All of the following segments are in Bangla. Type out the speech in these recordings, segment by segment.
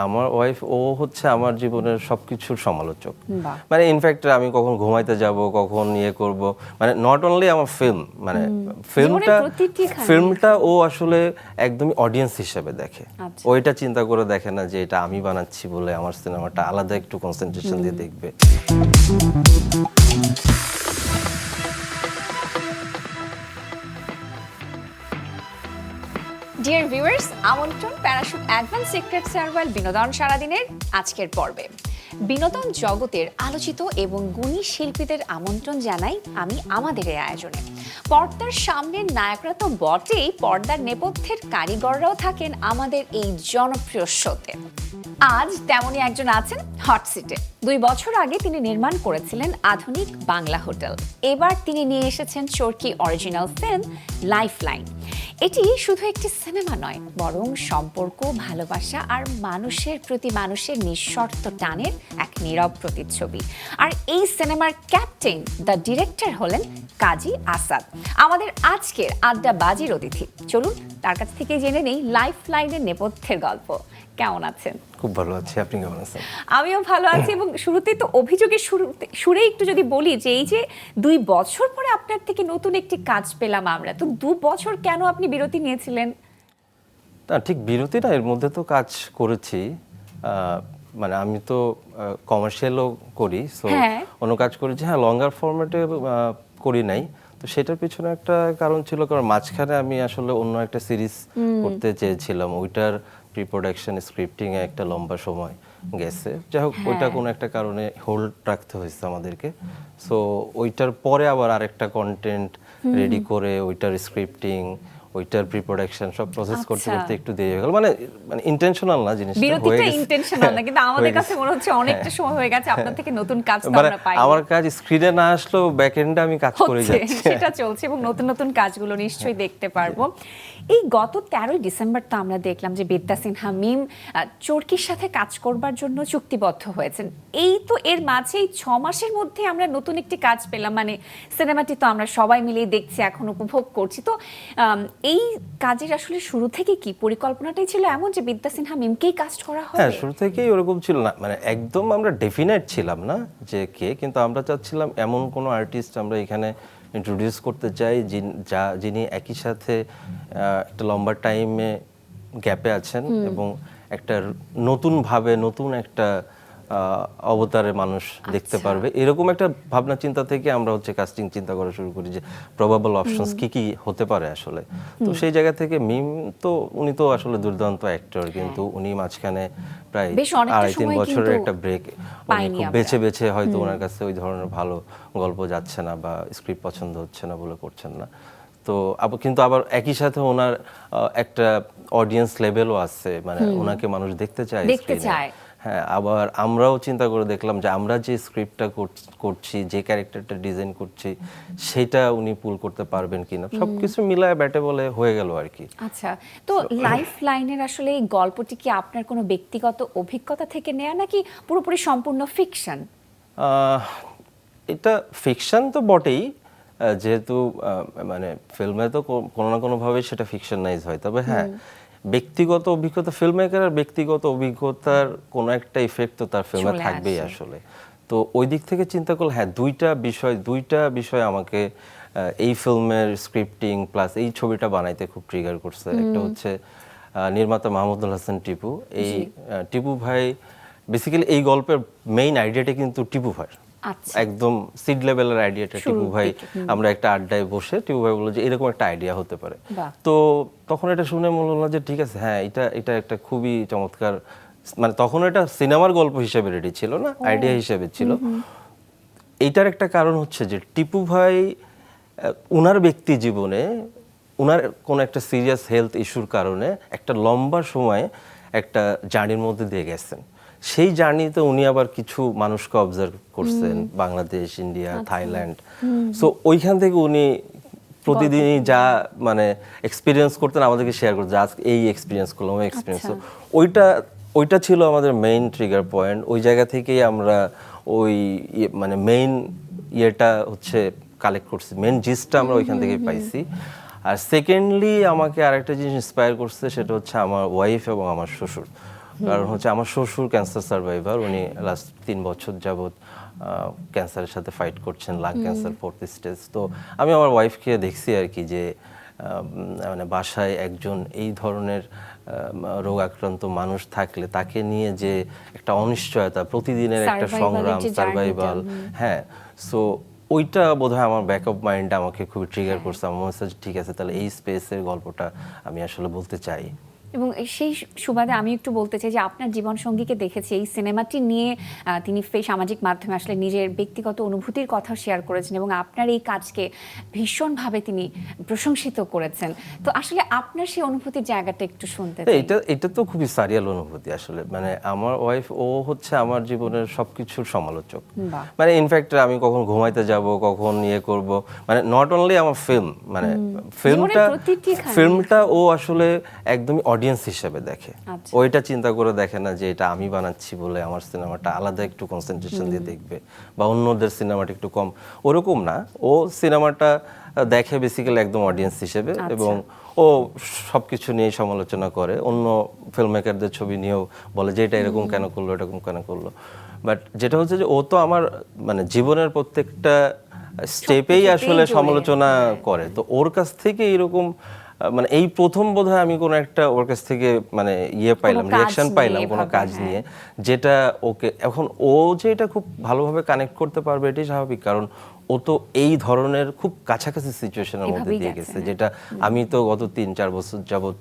আমার ওয়াইফ ও হচ্ছে আমার জীবনের সবকিছুর সমালোচক। মানে ইনফ্যাক্ট আমি কখন ঘুমাইতে যাব, কখন ইয়ে করব, মানে নট অনলি আমার ফিল্ম, মানে ফিল্মটা ও আসলে একদমই অডিয়েন্স হিসেবে দেখে। ওইটা চিন্তা করে দেখে না যে এটা আমি বানাচ্ছি বলে আমার সিনেমাটা আলাদা একটু কনসেন্ট্রেশন দিয়ে দেখবে। ডিয়ার ভিউয়ার্স, আমন্ত্রণ প্যারাশুট অ্যাডভান্স সিক্রেট সার্ভাইল বিনোদন সারাদিনের আজকের পর্বে। বিনোদন জগতের আলোচিত এবং গুণী শিল্পীদের আমন্ত্রণ জানাই আমি আমাদের এই আয়োজনে। পর্দার সামনের নায়করা তো বটেই, পর্দার নেপথ্যের কারিগররাও থাকেন আমাদের এই জনপ্রিয় শোতে। আজ তেমনই একজন আছেন হট সিটে। 2 বছর আগে তিনি নির্মাণ করেছিলেন আধুনিক বাংলা হোটেল। এবার তিনি নিয়ে এসেছেন চরকি অরিজিনাল ফিল্ম লাইফলাইন। এটি শুধু একটি সিনেমা নয়, বরং সম্পর্ক, ভালোবাসা আর মানুষের প্রতি মানুষের নিঃশর্ত টানের এক নীরব প্রতিচ্ছবি। আর এই সিনেমার ক্যাপ্টেন, দ্য ডিরেক্টর হলেন কাজী আসাদ, আমাদের আজকের আড্ডাবাজির অতিথি। চলুন তার কাছ থেকে জেনে নেই লাইফলাইনের নেপথ্যের গল্প। কেমন আছেন? খুব ভালো আছি, আপনি কেমন আছেন? আমিও ভালো আছি। এবং শুরুতেই তো অভিযোগের সুরে একটু যদি বলি যে এই যে 2 বছর পরে আপনার থেকে নতুন একটি কাজ পেলাম আমরা, তো 2 বছর কেন আপনি বিরতি নিয়েছিলেন? না, ঠিক বিরতি না, এর মধ্যে তো কাজ করেছি। মানে আমি তো কমার্শিয়ালও করি, সো অন্য কাজ করেছি। হ্যাঁ, লঙ্গার ফরম্যাটে করি নাই। তো সেটার পিছনে একটা কারণ ছিল, কারণ মাঝখানে আমি আসলে অন্য একটা সিরিজ করতে চেয়েছিলাম। ওইটার প্রি প্রোডাকশন, স্ক্রিপ্টিং এ একটা লম্বা সময় গেছে। যাই হোক, ওইটা কোনো একটা কারণে হোল্ড রাখতে হয়েছে আমাদেরকে। সো ওইটার পরে আবার আরেকটা কন্টেন্ট রেডি করে ওইটার স্ক্রিপ্টিং, ওইটার প্রি প্রোডাকশন সব প্রসেস করতে করতে একটু দেরি হয়ে গেল। মানে ইন্টেনশনাল না জিনিসটা, বিরতিটা ইন্টেনশনাল না, কিন্তু আমাদের কাছে মনে হচ্ছে অনেকটা সময় হয়ে গেছে আপনার থেকে নতুন কাজ তো আমরা পাই। আমার কাজ স্ক্রিনে না আসলেও ব্যাক এন্ডে আমি কাজ করে যাচ্ছি, সেটা চলছে এবং নতুন নতুন কাজগুলো নিশ্চয়ই দেখতে পারবো। এই গত 13 ডিসেম্বর তো আমরা দেখলাম যে বিদ্যা সিনহা মিম চরকির সাথে কাজ করবার জন্য চুক্তিবদ্ধ হয়েছেন। এই তো এর মাঝেই 6 মাসের মধ্যে আমরা নতুন একটি কাজ পেলাম। মানে সিনেমাটি তো আমরা সবাই মিলেই দেখছি, এখন উপভোগ করছি। তো এই কাজের আসলে শুরু থেকে কি পরিকল্পনাটাই ছিল এমন যে বিদ্যা সিনহা মিমকেই কাস্ট করা হবে? হ্যাঁ, শুরু থেকেই ওরকম ছিল না, মানে একদম আমরা ডেফিনেট ছিলাম না যে কে, কিন্তু আমরা চাচ্ছিলাম এমন কোনো আর্টিস্ট আমরা এখানে ইন্ট্রোডিউস করতে চাই যিনি একই সাথে একটা লম্বা টাইমে গ্যাপে আছেন এবং একটা নতুনভাবে নতুন একটা অবতারে মানুষ দেখতে পারবে, এরকম একটা ভাবনা চিন্তা থেকে আমরা হচ্ছে কাস্টিং চিন্তা করা শুরু করি যে প্রবাবল অপশনস কি কি হতে পারে আসলে। তো সেই জায়গা থেকে মিম তো উনি তো আসলে দুর্দান্ত অ্যাক্টর, কিন্তু উনি মাঝখানে প্রায় 2.5-3 বছরের একটা ব্রেক, উনি খুব বেছে বেছে হয়তো ওনার কাছে ওই ধরনের ভালো গল্প যাচ্ছে না বা স্ক্রিপ্ট পছন্দ হচ্ছে না বলে করছেন না। তো কিন্তু আবার একই সাথে ওনার একটা অডিয়েন্স লেভেলও আছে, মানে ওনাকে মানুষ দেখতে চায়। হ্যাঁ, আবার আমরাও চিন্তা করে দেখলাম যে আমরা যে স্ক্রিপ্টটা করছি, যে ক্যারেক্টারটা ডিজাইন করছি, সেটা উনি পুল করতে পারবেন কিনা, সবকিছু মিলায় ব্যাটে বলে হয়ে গেল আর কি। আচ্ছা, তো লাইফ লাইনের আসলে এই গল্পটি কি আপনার কোনো ব্যক্তিগত অভিজ্ঞতা থেকে নেয়া নাকি পুরোপুরি সম্পূর্ণ ফিকশন? এটা ফিকশন তো বটেই, যেহেতু মানে ফিল্মে তো কোনো না কোনোভাবে সেটা ফিকশনাইজ হয়। তবে হ্যাঁ, ব্যক্তিগত অভিজ্ঞতা, ফিল্ম মেকারের ব্যক্তিগত অভিজ্ঞতার কোনো একটা ইফেক্ট তো তার ফিল্মে থাকবেই আসলে। তো ওই দিক থেকে চিন্তা করলে হ্যাঁ, দুইটা বিষয় আমাকে এই ফিল্মের স্ক্রিপ্টিং প্লাস এই ছবিটা বানাইতে খুব ট্রিগার করছে। একটা হচ্ছে নির্মাতা মাহমুদুল হাসান টিপু। এই টিপু ভাই বেসিক্যালি এই গল্পের মেইন আইডিয়াটা কিন্তু টিপু ভাই, একদম সিড লেভেলের আইডিয়াটা টিপু ভাই। আমরা একটা আড্ডায় বসে টিপু ভাই বললো যে এরকম একটা আইডিয়া হতে পারে। তো তখন এটা শুনে মনে হলো যে ঠিক আছে, হ্যাঁ, এটা একটা খুবই চমৎকার, মানে তখন এটা সিনেমার গল্প হিসেবে রেডি ছিল না, আইডিয়া হিসেবে ছিল। এইটার একটা কারণ হচ্ছে যে টিপু ভাই উনার ব্যক্তি জীবনে উনার কোনো একটা সিরিয়াস হেলথ ইস্যুর কারণে একটা লম্বা সময় একটা জার্নির মধ্যে দিয়ে গেছেন। সেই জার্নিতে উনি আবার কিছু মানুষকে অবজার্ভ করছেন, বাংলাদেশ, ইন্ডিয়া, থাইল্যান্ড। সো ওইখান থেকে উনি প্রতিদিনই যা মানে এক্সপিরিয়েন্স করতেন আমাদেরকে শেয়ার করতেন, আজকে এই এক্সপিরিয়েন্স করলাম, ওই এক্সপিরিয়েন্স। ওইটা ছিল আমাদের মেইন ট্রিগার পয়েন্ট। ওই জায়গা থেকেই আমরা ওই মানে মেইন ইয়েটা হচ্ছে কালেক্ট করছি, মেইন জিসটা আমরা ওইখান থেকে পাইছি। আর সেকেন্ডলি আমাকে আরেকটা জিনিস ইন্সপায়ার করছে, সেটা হচ্ছে আমার ওয়াইফ এবং আমার শ্বশুর। কারণ হচ্ছে আমার শ্বশুর ক্যান্সার সার্ভাইভার, উনি লাস্ট 3 বছর যাবত ক্যান্সারের সাথে ফাইট করছেন, লাং ক্যান্সার 4th স্টেজ। তো আমি আমার ওয়াইফকে দেখছি আর কি যে মানে বাসায় একজন এই ধরনের রোগ আক্রান্ত মানুষ থাকলে তাকে নিয়ে যে একটা অনিশ্চয়তা, প্রতিদিনের একটা সংগ্রাম, সার্ভাইভাল, হ্যাঁ। সো ওইটা বোধহয় আমার ব্যাকআপ মাইন্ডটা আমাকে খুব ট্রিগার করছে। আমার মনে হচ্ছে ঠিক আছে, তাহলে এই স্পেসের গল্পটা আমি আসলে বলতে চাই। এবং সেই সুবাদে আমি একটু বলতে চাই যে আপনার জীবন সঙ্গীকে দেখেছি এই সিনেমাটি নিয়ে তিনি সামাজিক মাধ্যমে আসলে নিজের ব্যক্তিগত অনুভূতির কথা শেয়ার করেছেন এবং আপনার এই কাজকে ভীষণভাবে তিনি প্রশংসিত করেছেন। তো আসলে আপনার সেই অনুভূতির জায়গাটা একটু শুনতে চাই। এটা তো খুবই সারিয়াল অনুভূতি আসলে। মানে আমার ওয়াইফ, ও হচ্ছে আমার জীবনের সবকিছুর সমালোচক। মানে ইনফ্যাক্ট আমি কখন ঘুমাইতে যাব, কখন করব, মানে নট অনলি আমার ফিল্ম, মানে ফিল্মটা ও আসলে একদমই অডিয়েন্স হিসেবে দেখে। ওইটা চিন্তা করে দেখে না যে এটা আমি বানাচ্ছি বলে আমার সিনেমাটা আলাদা একটু কনসেন্ট্রেশন দিয়ে দেখবে বা অন্যদের সিনেমাটা একটু কম, ওরকম না। ও সিনেমাটা দেখে বেসিক্যালি একদম অডিয়েন্স হিসেবে, এবং ও সবকিছু নিয়ে সমালোচনা করে। অন্য ফিল্ম মেকারদের ছবি নিয়েও বলে যে এটা এরকম কেন করলো, এরকম কেন করলো। বাট যেটা হচ্ছে যে ও তো আমার মানে জীবনের প্রত্যেকটা স্টেপেই আসলে সমালোচনা করে। তো ওর কাছ থেকে এরকম মানে এই প্রথম বোধহয় আমি কোনো একটা ওর কাছ থেকে মানে পাইলাম, রিঅ্যাকশন পাইলাম কোনো কাজ নিয়ে, যেটা ওকে এখন ও যে এটা খুব ভালোভাবে কানেক্ট করতে পারবে এটাই স্বাভাবিক। কারণ ও তো এই ধরনের খুব কাছাকাছি সিচুয়েশনের মধ্যে দিয়ে গেছে, যেটা আমি তো গত 3-4 বছর যাবত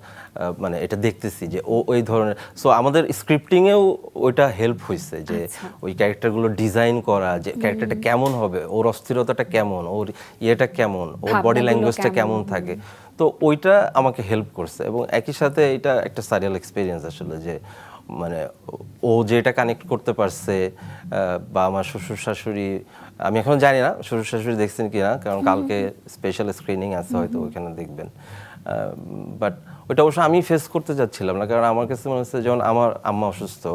মানে এটা দেখতেছি যে ও ওই ধরনের। সো আমাদের স্ক্রিপ্টিংয়েও ওইটা হেল্প হয়েছে যে ওই ক্যারেক্টারগুলো ডিজাইন করা, যে ক্যারেক্টারটা কেমন হবে, ওর অস্থিরতাটা কেমন, ওর কেমন, ওর বডি ল্যাঙ্গুয়েজটা কেমন থাকে। তো ওইটা আমাকে হেল্প করছে। এবং একই সাথে এটা একটা সারিয়াল এক্সপিরিয়েন্স আসলে, যে মানে ও যে এটা কানেক্ট করতে পারছে, বা আমার শ্বশুর শাশুড়ি, আমি এখন জানি না শ্বশুর শাশুড়ি দেখছেন কিনা, কারণ কালকে স্পেশাল স্ক্রিনিং আছে, হয়তো ওইখানে দেখবেন। বাট ওইটা অবশ্য আমি ফেস করতে যাচ্ছিলাম না, কারণ আমার কাছে মনে হচ্ছে যেমন আমার আম্মা অসুস্থ,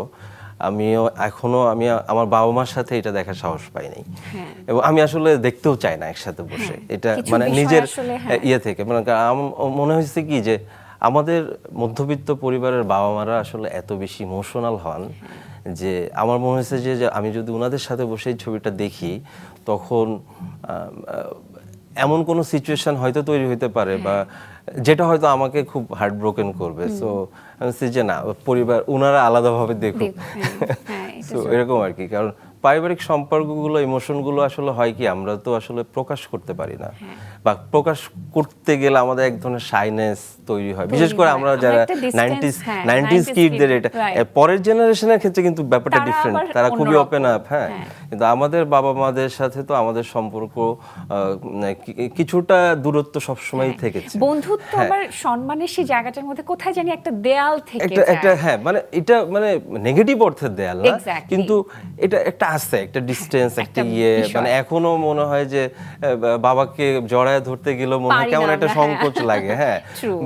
আমিও এখনো আমার বাবা মার সাথে এটা দেখার সাহস পাই নাই, এবং আমি আসলে দেখতেও চাই না একসাথে বসে এটা, মানে নিজের থেকে। মানে মনে হয়েছে কি যে আমাদের মধ্যবিত্ত পরিবারের বাবা মারা আসলে এত বেশি ইমোশনাল হন, যে আমার মনে হয়েছে যে আমি যদি ওনাদের সাথে বসে এই ছবিটা দেখি, তখন এমন কোনো সিচুয়েশন হয়তো তৈরি হতে পারে বা যেটা হয়তো আমাকে খুব হার্ট ব্রোকেন করবে। সো আমি বলছি যে না, পরিবার ওনারা আলাদাভাবে দেখুক। সো এরকম আর কি। কারণ পারিবারিক সম্পর্কগুলো, ইমোশনগুলো আসলে হয় কি, আমরা তো আসলে প্রকাশ করতে পারি না, বা প্রকাশ করতে গেলে আমাদের এক ধরনের শাইনেস তৈরি হয়, বিশেষ করে আমরা যারা 90s কিডদের। এটা পরের জেনারেশনের ক্ষেত্রে কিন্তু ব্যাপারটা ডিফারেন্ট, তারা খুবই ওপেন আপ। হ্যাঁ, কিন্তু আমাদের বাবা মাদের সাথে তো আমাদের সম্পর্ক কিছুটা দূরত্ব সবসময় থেকেছে। বন্ধুত্ব আবার সম্মানের সেই জায়গাটার মধ্যে কোথায় জানি একটা দেয়াল থেকে একটা হ্যাঁ, মানে এটা মানে নেগেটিভ অর্থের দেয়াল না, কিন্তু এটা একটা আছে, একটা ডিসটেন্স, একটা মানে এখনো মনে হয় যে বাবাকে জড়ায় ধরতে গেলেও মনে হয় কেমন একটা সংকোচ লাগে। হ্যাঁ,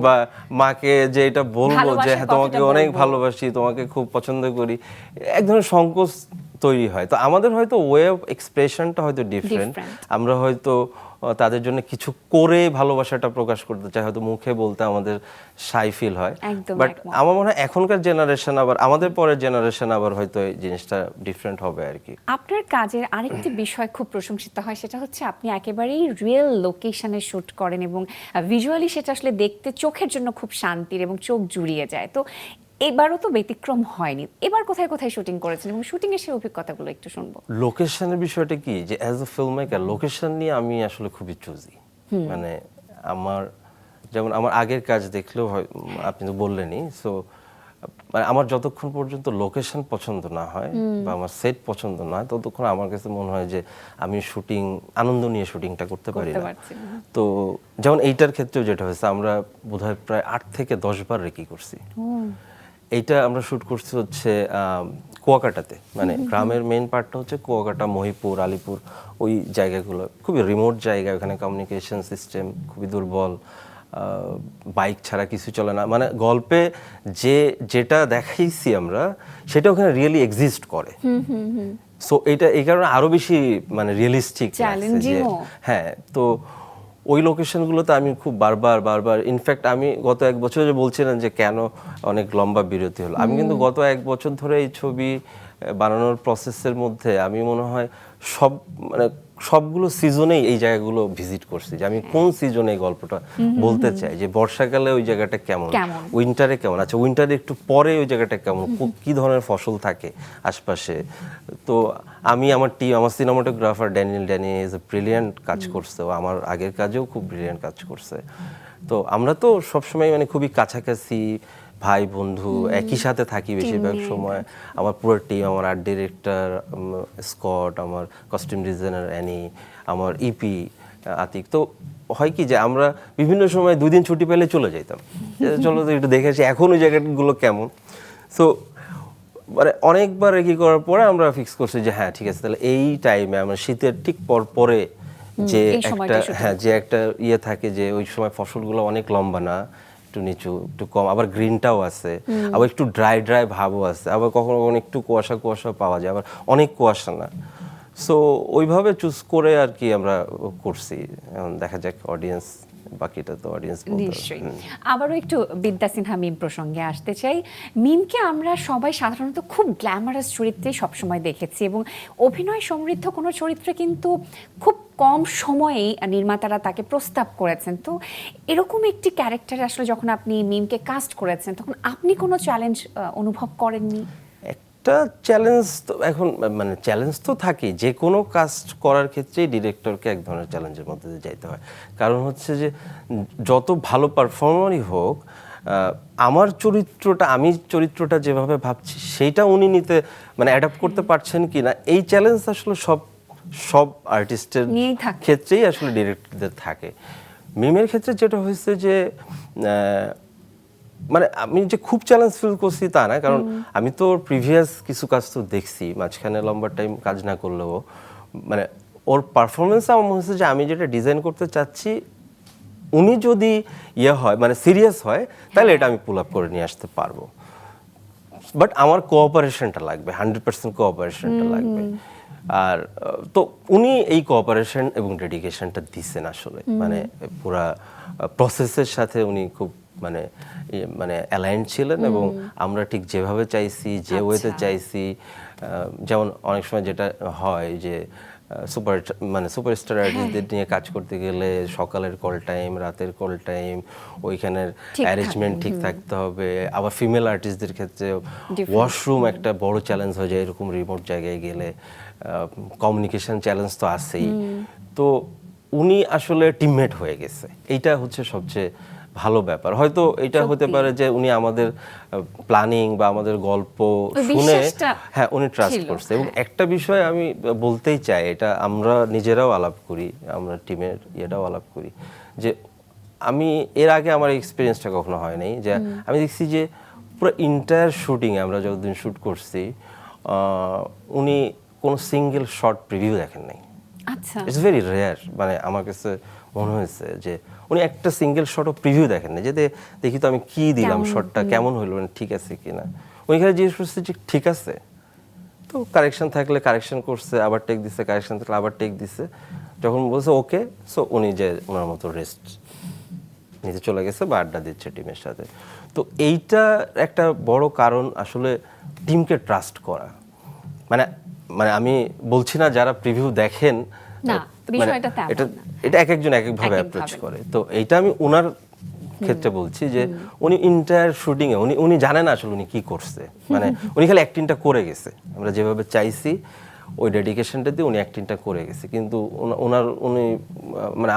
বা মাকে যে এটা বলবো যে হ্যাঁ তোমাকে অনেক ভালোবাসি, তোমাকে খুব পছন্দ করি, এক ধরনের সংকোচ তৈরি হয়। তো আমাদের হয়তো ওয়ে অফ এক্সপ্রেশনটা হয়তো ডিফারেন্ট। আমরা হয়তো তাদের জন্য কিছু করে ভালোবাসাটা প্রকাশ করতে চাই, হয়তো মুখে বলতে আমাদের শাই ফিল হয়। বাট আমার মনে হয় এখনকার জেনারেশন আবার, আমাদের পরের জেনারেশন আবার হয়তো এই জিনিসটা ডিফারেন্ট হবে আর কি। আপনার কাজের আরেকটি বিষয় খুব প্রশংসিত হয়, সেটা হচ্ছে আপনি একেবারেই রিয়েল লোকেশনে শুট করেন এবং ভিজুয়ালি সেটা আসলে দেখতে চোখের জন্য খুব শান্তির এবং চোখ জুড়িয়ে যায়। তো এবারও তো ব্যতিক্রম হয়নি। এবার কোথায় কোথায় শুটিং করেছেন এবং শুটিং এর সেই অভিজ্ঞতাগুলো একটু শুনবো। লোকেশনের বিষয়টা কি, যে as a film maker location নিয়ে আমি আসলে খুবই চুজি। মানে আমার যেমন আমার আগের কাজ দেখলেও হয়, আপনি তো বললেনই। সো মানে আমার যতক্ষণ পর্যন্ত লোকেশন পছন্দ না হয় বা আমার সেট পছন্দ না হয়, ততক্ষণ আমার কাছে মনে হয় যে আমি শুটিং আনন্দ নিয়ে শুটিংটা করতে পারি না। তো যেমন এইটার ক্ষেত্রেও যেটা হয়েছে, আমরা বোধহয় প্রায় 8 থেকে 10 বার রেকি করছি। এইটা আমরা শুট করছি হচ্ছে কুয়াকাটাতে, মানে গ্রামের মেইন পার্টটা হচ্ছে কুয়াকাটা, মহিপুর, আলিপুর, ওই জায়গাগুলো খুবই রিমোট জায়গা। ওখানে কমিউনিকেশন সিস্টেম খুবই দুর্বল, বাইক ছাড়া কিছু চলে না। মানে গল্পে যেটা দেখাইছি আমরা, সেটা ওখানে রিয়েলি এক্সিস্ট করে। সো এটা এই কারণে আরো বেশি মানে রিয়েলিস্টিক লাগছে যে হ্যাঁ। তো ওই লোকেশনগুলোতে আমি খুব বারবার ইনফ্যাক্ট আমি গত 1 বছর যে বলছিলাম যে কেন অনেক লম্বা বিরতি হলো, আমি কিন্তু গত 1 বছর ধরে এই ছবি বানানোর প্রসেসের মধ্যে আমি মনে হয় সবগুলো সিজনেই এই জায়গাগুলো ভিজিট করছি, যে আমি কোন সিজনে এই গল্পটা বলতে চাই, যে বর্ষাকালে ওই জায়গাটা কেমন, উইন্টারে কেমন, আচ্ছা উইন্টারে একটু পরে ওই জায়গাটা কেমন, কি ধরনের ফসল থাকে আশপাশে। তো আমি আমার cinematographer Danny is a brilliant কাজ করছে, ও আমার আগের কাজেও খুব ব্রিলিয়ান্ট কাজ করছে। তো আমরা তো সবসময় খুবই কাছাকাছি ভাই বন্ধু, একই সাথে থাকি বেশিরভাগ সময়। আমার পুরো টিম, আমার আর্ট ডিরেক্টর স্কট, আমার কস্টিউম ডিজাইনার অ্যানি, আমার ইপি আতিক। তো হয় কি যে আমরা বিভিন্ন সময় 2 দিন ছুটি পেলে চলে যেতাম, চলো তো একটু দেখে আসি এখন ওই জায়গাগুলো কেমন। সো অনেকবার কি করার পরে আমরা ফিক্স করছি যে হ্যাঁ ঠিক আছে, তাহলে এই টাইমে আমরা শীতের ঠিক পরে যে একটা ইয়ে থাকে, যে ওই সময় ফসলগুলো অনেক লম্বা না, একটু নিচু, একটু কম, আবার গ্রিনটাও আছে, আবার একটু ড্রাই ভাবও আছে, আবার কখনো কখনো একটু কুয়াশা পাওয়া যায়, আবার অনেক কুয়াশা না। সো ওইভাবে চুজ করে আর কি আমরা করছি। দেখা যাক অডিয়েন্স, বাকিটা তো অডিয়েন্স নিশ্চয়ই। আবারও একটু বিদ্যা সিনহা মিম প্রসঙ্গে আসতে চাই। মিমকে আমরা সবাই সাধারণত খুব গ্ল্যামারাস চরিত্রে সবসময় দেখেছি, এবং অভিনয় সমৃদ্ধ কোনো চরিত্রে কিন্তু খুব কম সময়েই নির্মাতারা তাকে প্রস্তাব করেছেন। তো এরকম একটি ক্যারেক্টারে আসলে যখন আপনি মিমকে কাস্ট করেছেন, তখন আপনি কোনো চ্যালেঞ্জ অনুভব করেননি? একটা চ্যালেঞ্জ তো এখন চ্যালেঞ্জ তো থাকেই, যে কোনো কাস্ট করার ক্ষেত্রেই ডিরেক্টরকে এক ধরনের চ্যালেঞ্জের মধ্যে দিয়ে যাইতে হয়। কারণ হচ্ছে যে যত ভালো পারফর্মারই হোক, আমি চরিত্রটা যেভাবে ভাবছি সেইটা উনি নিতে অ্যাডাপ্ট করতে পারছেন কিনা, এই চ্যালেঞ্জ আসলে সব আর্টিস্টের ক্ষেত্রেই আসলে ডিরেক্টরদের থাকে। মিমের ক্ষেত্রে যেটা হয়েছে যে আমি যে খুব চ্যালেঞ্জ ফিল করছি তা না, কারণ আমি তো প্রিভিয়াস কিছু কাজ তো দেখছি, মাঝখানে লম্বা টাইম কাজ না করলেও ওর পারফরমেন্স আমার মনে হচ্ছে যে আমি যেটা ডিজাইন করতে চাচ্ছি, উনি যদি হয় সিরিয়াস হয়, তাহলে এটা আমি পুল আপ করে নিয়ে আসতে পারবো। বাট আমার কোঅপারেশনটা লাগবে, 100% কোঅপারেশনটা লাগবে। আর তো উনি এই কোঅপারেশন এবং ডেডিকেশনটা দিচ্ছেন আসলে, পুরা প্রসেসের সাথে উনি খুব অ্যালাইন ছিলেন, এবং আমরা ঠিক যেভাবে চাইছি, যে ওয়েতে চাইছি। যেমন অনেক সময় যেটা হয় যে সুপারস্টার আর্টিস্টদের নিয়ে কাজ করতে গেলে সকালের কল টাইম, রাতের কল টাইম, ওইখানের অ্যারেঞ্জমেন্ট ঠিক থাকতে হবে। আবার ফিমেল আর্টিস্টদের ক্ষেত্রে ওয়াশরুম একটা বড় চ্যালেঞ্জ হয়ে যায়, এরকম রিমোট জায়গায় গেলে কমিউনিকেশন চ্যালেঞ্জ তো আছেই। তো উনি আসলে টিমমেট হয়ে গেছে, এইটা হচ্ছে সবচেয়ে ভালো ব্যাপার। হয়তো এটা হতে পারে যে উনি আমাদের প্ল্যানিং বা আমাদের গল্প শুনে উনি ট্রাস্ট করছে। এবং একটা বিষয় আমি বলতেই চাই, এটা আমরা নিজেরাও আলাপ করি, আমরা টিমের আলাপ করি, যে আমি এর আগে আমার এক্সপিরিয়েন্সটা কখনো হয় নাই, যে আমি দেখছি যে পুরো ইন্টায়ার শুটিংয়ে আমরা যতদিন শ্যুট করছি, উনি কোনো সিঙ্গেল শর্ট প্রিভিউ দেখেন নাই। আচ্ছা, ইটস ভেরি রেয়ার। আমার কাছে মনে হয়েছে যে উনি একটা সিঙ্গেল শটও প্রিভিউ দেখেন না, যে দেখি তো আমি কি দিলাম, শটটা কেমন হইল, ঠিক আছে কিনা। উনি খালি জিজ্ঞেস করছে যে ঠিক আছে, তো কারেকশন থাকলে কারেকশন করছে, আবার টেক দিছে, কারেকশন থাকলে আবার টেক দিছে। যখন বলছে ওকে, সো উনি যে ওনার মতো রেস্ট নিতে চলে গেছে বা আড্ডা দিচ্ছে টিমের সাথে। তো এইটা একটা বড় কারণ আসলে টিমকে ট্রাস্ট করা। আমি বলছি না যারা প্রিভিউ দেখেন, এটা এক একজন এক একভাবে অ্যাপ্রোচ করে। তো এইটা আমি ওনার ক্ষেত্রে বলছি যে উনি ইন্টায়ার শুটিং এ উনি জানেন আসলে উনি কি করছে, উনি খালি অ্যাক্টিংটা করে গেছে, আমরা যেভাবে চাইছি ওই ডেডিকেশনটা দিয়ে উনি অ্যাক্টিংটা করে গেছে। কিন্তু উনি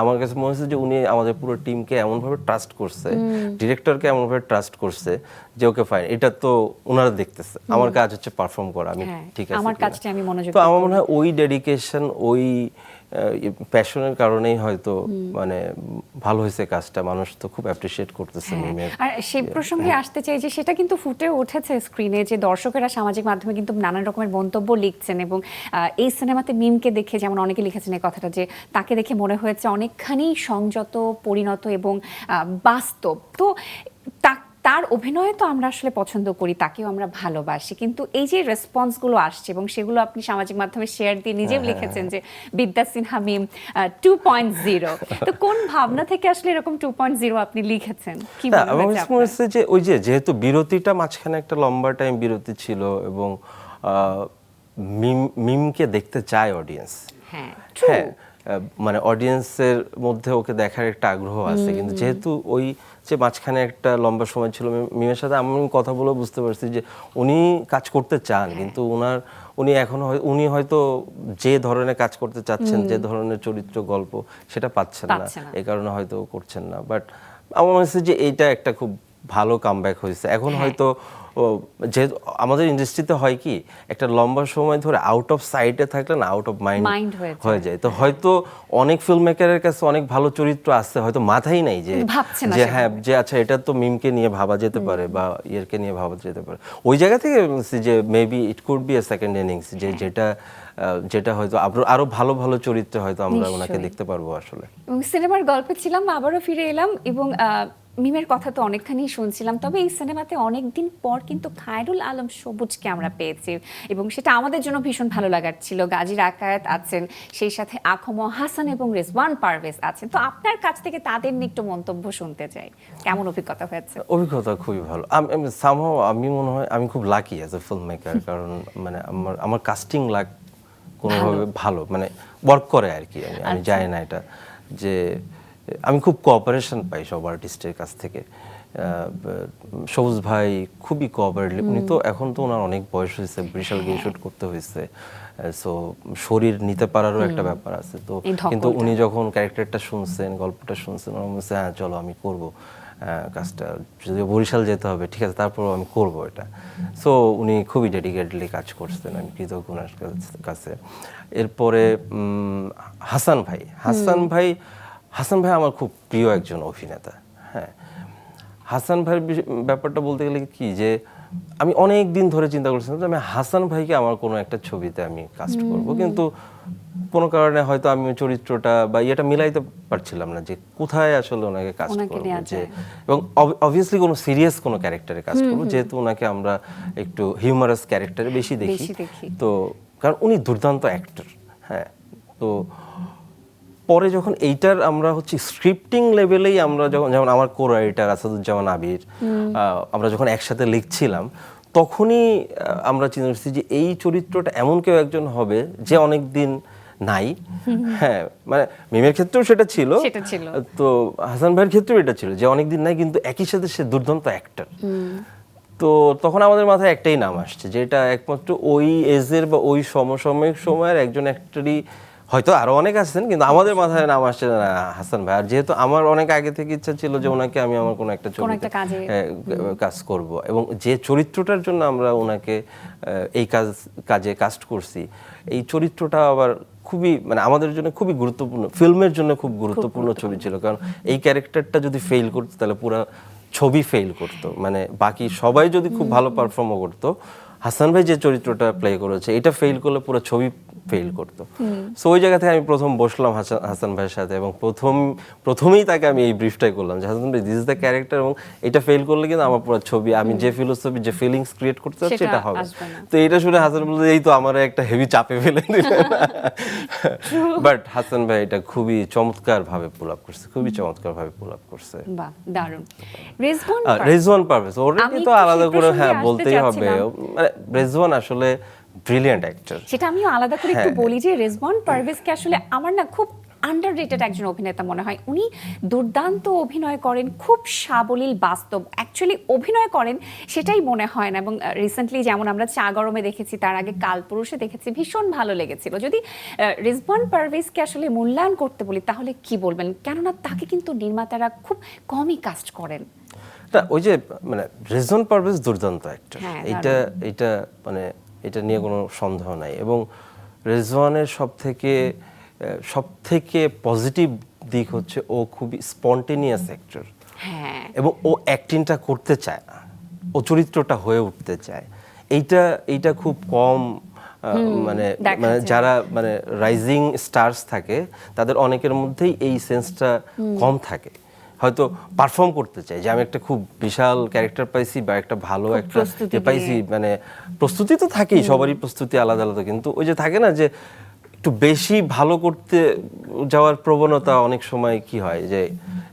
আমার কাছে মনে হচ্ছে যে উনি আমাদের পুরো টিমকে এমনভাবে ট্রাস্ট করছে, ডিরেক্টরকে এমনভাবে ট্রাস্ট করছে যে ওকে ফাইন, এটা তো ওনারা দেখতেছে, আমার কাজ হচ্ছে পারফর্ম করা, আমি ঠিক আছে আমার কাজটা আমি মনোযোগ। তো আমার মনে হয় ওই ডেডিকেশন, ওই প্যাশনের কারণেই হয়তো ভালো হয়েছে কাজটা, মানুষ তো খুব অ্যাপ্রিশিয়েট করতেছে মিমের। আর সেই প্রসঙ্গে আসতে চাই যে সেটা কিন্তু ফুটে উঠেছে স্ক্রিনে, যে দর্শকেরা সামাজিক মাধ্যমে কিন্তু নানান রকমের মন্তব্য লিখছেন, এবং এই সিনেমাতে মিমকে দেখে যেমন অনেকে লিখেছেন এই কথাটা, যে তাকে দেখে মনে হয়েছে অনেকখানি সংযত, পরিণত এবং বাস্তব। তো তার অভিনয় তো আমরা আসলে পছন্দ করি, তাকেও আমরা ভালোবাসি, কিন্তু এই যে রেসপন্সগুলো আসছে এবং সেগুলো আপনি সামাজিক মাধ্যমে শেয়ার দিয়ে নিজেও লিখেছেন যে বিদ্যা সিনহা মিম 2.0, তো কোন ভাবনা থেকে আসলে এরকম 2.0 আপনি লিখেছেন, কি মনে হয়েছে আপনার? যে ওই যে যেহেতু বিরতিটা মাঝখানে একটা লম্বা টাইম বিরতি ছিল এবং মিমকে দেখতে চায় অডিয়েন্স। হ্যাঁ, হ্যাঁ, মানে অডিয়েন্সের মধ্যে ওকে দেখার একটা আগ্রহ আছে, কিন্তু যেহেতু ওই যে মাঝখানে একটা লম্বা সময় ছিল, মিমের সাথে আমি কথা বলে বুঝতে পারছি যে উনি কাজ করতে চান, কিন্তু উনি হয়তো যে ধরনের কাজ করতে চাচ্ছেন, যে ধরনের চরিত্র গল্প, সেটা পাচ্ছেন না, এই কারণে হয়তো করছেন না। বাট আমার মনে হচ্ছে যে এইটা একটা খুব ভালো কামব্যাক হয়েছে। এখন হয়তো যে আমাদের ইন্ডাস্ট্রিতে হয় কি, একটা লম্বা সময় ধরে আউট অফ সাইটে থাকলে না আউট অফ মাইন্ড হয়ে যায়। তো হয়তো অনেক ফিল্ম মেকারের কাছে অনেক ভালো চরিত্র আছে, হয়তো মাথায় নাই যে হ্যাঁ যে আচ্ছা এটা তো মিমকে নিয়ে ভাবা যেতে পারে বা ইয়েরকে নিয়ে ভাবা যেতে পারে। ওই জায়গা থেকে যে maybe it could B A second innings, যে যেটা হয়তো আরো ভালো ভালো চরিত্র হয়তো আমরা ওনাকে দেখতে পারবো আসলে। এবং সিনেমার গল্পে ছিলাম, আবারও ফিরে এলাম এবং মিমের কথা তো অনেকখানি শুনছিলাম, তবে এই সিনেমাতে অনেকদিন পর কিন্তু খায়রুল আলম সবুজকে আমরা পেয়েছি এবং সেটা আমাদের জন্য ভীষণ ভালো লাগার ছিল। গাজীর আকায়াত আছেন, সেই সাথে আখম হাসান এবং রেজওয়ান পারভেজ আছেন। তো আপনার কাছ থেকে তাদের নিয়ে একটু মন্তব্য শুনতে চাই, কেমন অভিজ্ঞতা হয়েছে? অভিজ্ঞতা খুবই ভালো। আমি মনে হয় আমি খুব lucky as a film maker, কারণ মানে আমার কাস্টিং লাক কোনোভাবে ভালো মানে ওয়ার্ক করে আর কি। আমি জানি না এটা, যে আমি খুব কোঅপারেশন পাই সব আর্টিস্টের কাছ থেকে। সবুজ ভাই খুবই কোঅপারেটিভ, উনি তো এখন তো ওনার অনেক বয়স হয়েছে, বিশাল গিয়ে শুট করতে হয়েছে, সো শরীর নিতে পারারও একটা ব্যাপার আছে। তো কিন্তু উনি যখন ক্যারেক্টারটা শুনছেন, গল্পটা শুনছেন, ওনার মনে হচ্ছে হ্যাঁ চলো আমি করব কাজটা, যদিও বরিশাল যেতে হবে ঠিক আছে, তারপরও আমি করব এটা। সো উনি খুবই ডেডিকেটলি কাজ করছেন, আমি কৃতজ্ঞ ওনার কাছে। এরপরে হাসান ভাই আমার খুব প্রিয় একজন অভিনেতা। হ্যাঁ, হাসান ভাইয়ের ব্যাপারটা বলতে গেলে কি, যে আমি অনেক দিন ধরে চিন্তা করছিলাম যে আমি হাসান ভাইকে আমার কোনো একটা ছবিতে আমি কাস্ট করব, কিন্তু কোনো কারণে হয়তো আমি চরিত্রটা বা ইয়েটা মিলাইতে পারছিলাম না যে কোথায় আসলে ওনাকে কাস্ট করব, যে এবং অবভিয়াসলি কোনো সিরিয়াস কোনো ক্যারেক্টারে কাস্ট করব, যেহেতু ওনাকে আমরা একটু হিউমারাস ক্যারেক্টারে বেশি দেখি। তো কারণ উনি দুর্দান্ত অ্যাক্টর। হ্যাঁ, তো পরে যখন এইটার আমরা হচ্ছে স্ক্রিপ্টিং লেভেলেই আমরা যেমন আমার কো রাইটার আসাদুজ্জামান আবির, আমরা যখন একসাথে লিখছিলাম, তখনই আমরা চিন্তা করছি যে এই চরিত্রটা এমন কেউ একজন হবে যে অনেক দিন নাই। হ্যাঁ, মানে মিমের ক্ষেত্রেও সেটা ছিল, তো হাসান ভাইয়ের ক্ষেত্রেও এটা ছিল যে অনেকদিন নাই, কিন্তু একই সাথে সে দুর্দান্ত অ্যাক্টর। তো তখন আমাদের মাথায় একটাই নাম আসছে, যে এটা একমাত্র ওই এজের বা ওই সমসাময়িক সময়ের একজন অ্যাক্টরই, হয়তো আরো অনেক আছেন, কিন্তু আমাদের মাথায় নাম আসছে না হাসান ভাই। আর যেহেতু আমার অনেক আগে থেকে ইচ্ছা ছিল যে ওনাকে আমি আমার কোনো একটা ছবিতে কাজ করব, এবং যে চরিত্রটার জন্য আমরা ওনাকে এই কাজে কাস্ট করছি, এই চরিত্রটা আবার খুবই মানে আমাদের জন্য খুবই গুরুত্বপূর্ণ, ফিল্মের জন্য খুব গুরুত্বপূর্ণ ছবি ছিল। কারণ এই ক্যারেক্টারটা যদি ফেল করতো তাহলে পুরো ছবি ফেল করতো, মানে বাকি সবাই যদি খুব ভালো পারফর্মও করতো, হাসান ভাই যে চরিত্রটা প্লে করেছে এটা ফেল করলে পুরো ছবি ফেল করতো। সো ওই জায়গা থেকে আমি প্রথম বসলাম হাসান ভাইয়ের সাথে, এবং প্রথমেই তাকে আমি এই ব্রিফটাই করলাম যে হাসান ভাই দিস ইজ দ্য ক্যারেক্টার, এবং এটা ফেল করলে কিন্তু আমার পুরো ছবি, আমি যে ফিলোসফি যে ফিলিংস ক্রিয়েট করতে চাচ্ছি এটা হবে। তো এটা শুনে হাসান বলল এই তো আমার একটা হেভি চাপে ফেলে দিলেন। বাট হাসান ভাই এটা খুবই চমৎকার ভাবে পুল আপ করছে, খুবই চমৎকার ভাবে পুল আপ করছে। বাহ, দারুণ। রেজওয়ান পারভেজ অলরেডি তো আলাদা করে হ্যাঁ বলতেই হবে, মানে রেজওয়ান আসলে ব্রিলিয়ান্ট অ্যাক্টর। সেটা আমিও আলাদা করে একটু বলি যে রেজওয়ান পারভেজকে আসলে আমার না খুব আন্ডাররেটেড একজন অভিনেতা মনে হয়। উনি দুর্দান্ত অভিনয় করেন, খুব সাবলীল, বাস্তব অ্যাকচুয়ালি অভিনয় করেন সেটাই মনে হয় না। এবং রিসেন্টলি যেমন আমরা চা গরমে দেখেছি, তার আগে কালপুরুষে দেখেছি, ভীষণ ভালো লেগেছিল। যদি রেজওয়ান পারভেজকে আসলে মূল্যায়ন করতে বলি তাহলে কি বলবেন? কেননা তাকে কিন্তু নির্মাতারা খুব কমই কাস্ট করেন। ওই যে মানে রেজওয়ান পারভেজ দুর্দান্ত অ্যাক্টর, এটা মানে এটা নিয়ে কোনো সন্দেহ নাই। এবং রেজওয়ানের সব থেকে পজিটিভ দিক হচ্ছে ও খুবই স্পন্টেনিয়াস অ্যাক্টর, এবং ও অ্যাক্টিংটা করতে চায় না, ও চরিত্রটা হয়ে উঠতে চায়। এইটা খুব কম, মানে যারা মানে রাইজিং স্টারস থাকে তাদের অনেকের মধ্যেই এই সেন্সটা কম থাকে, হয়তো পারফর্ম করতে চাই, যে আমি একটা খুব বিশাল ক্যারেক্টার পাইছি বা একটা ভালো একটা প্রস্তুতি পাইছি, মানে প্রস্তুতি তো থাকেই, সবারই প্রস্তুতি আলাদা আলাদা, কিন্তু ওই যে থাকে না যে একটু বেশি ভালো করতে যাওয়ার প্রবণতা অনেক সময় কি হয় যে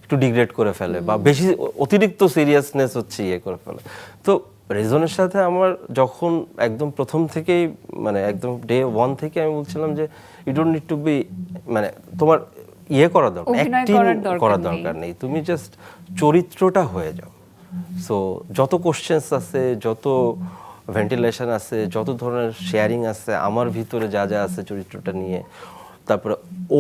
একটু ডিগ্রেড করে ফেলে বা বেশি অতিরিক্ত সিরিয়াসনেস হচ্ছে ইয়ে করে ফেলে। তো রেজনের সাথে আমার যখন একদম প্রথম থেকেই, মানে একদম ডে 1 থেকে আমি বলছিলাম যে you don't need to be, মানে তোমার ইয়ে করা দরকার, অভিনয় অ্যাক্টিং করার করার দরকার দরকার নেই, তুমি জাস্ট চরিত্রটা হয়ে যাও। সো যত কোশ্চেন্স আছে, যত ভেন্টিলেশন আছে, যত ধরনের শেয়ারিং আছে আমার ভিতরে, যা যা আছে চরিত্রটা নিয়ে, তারপরে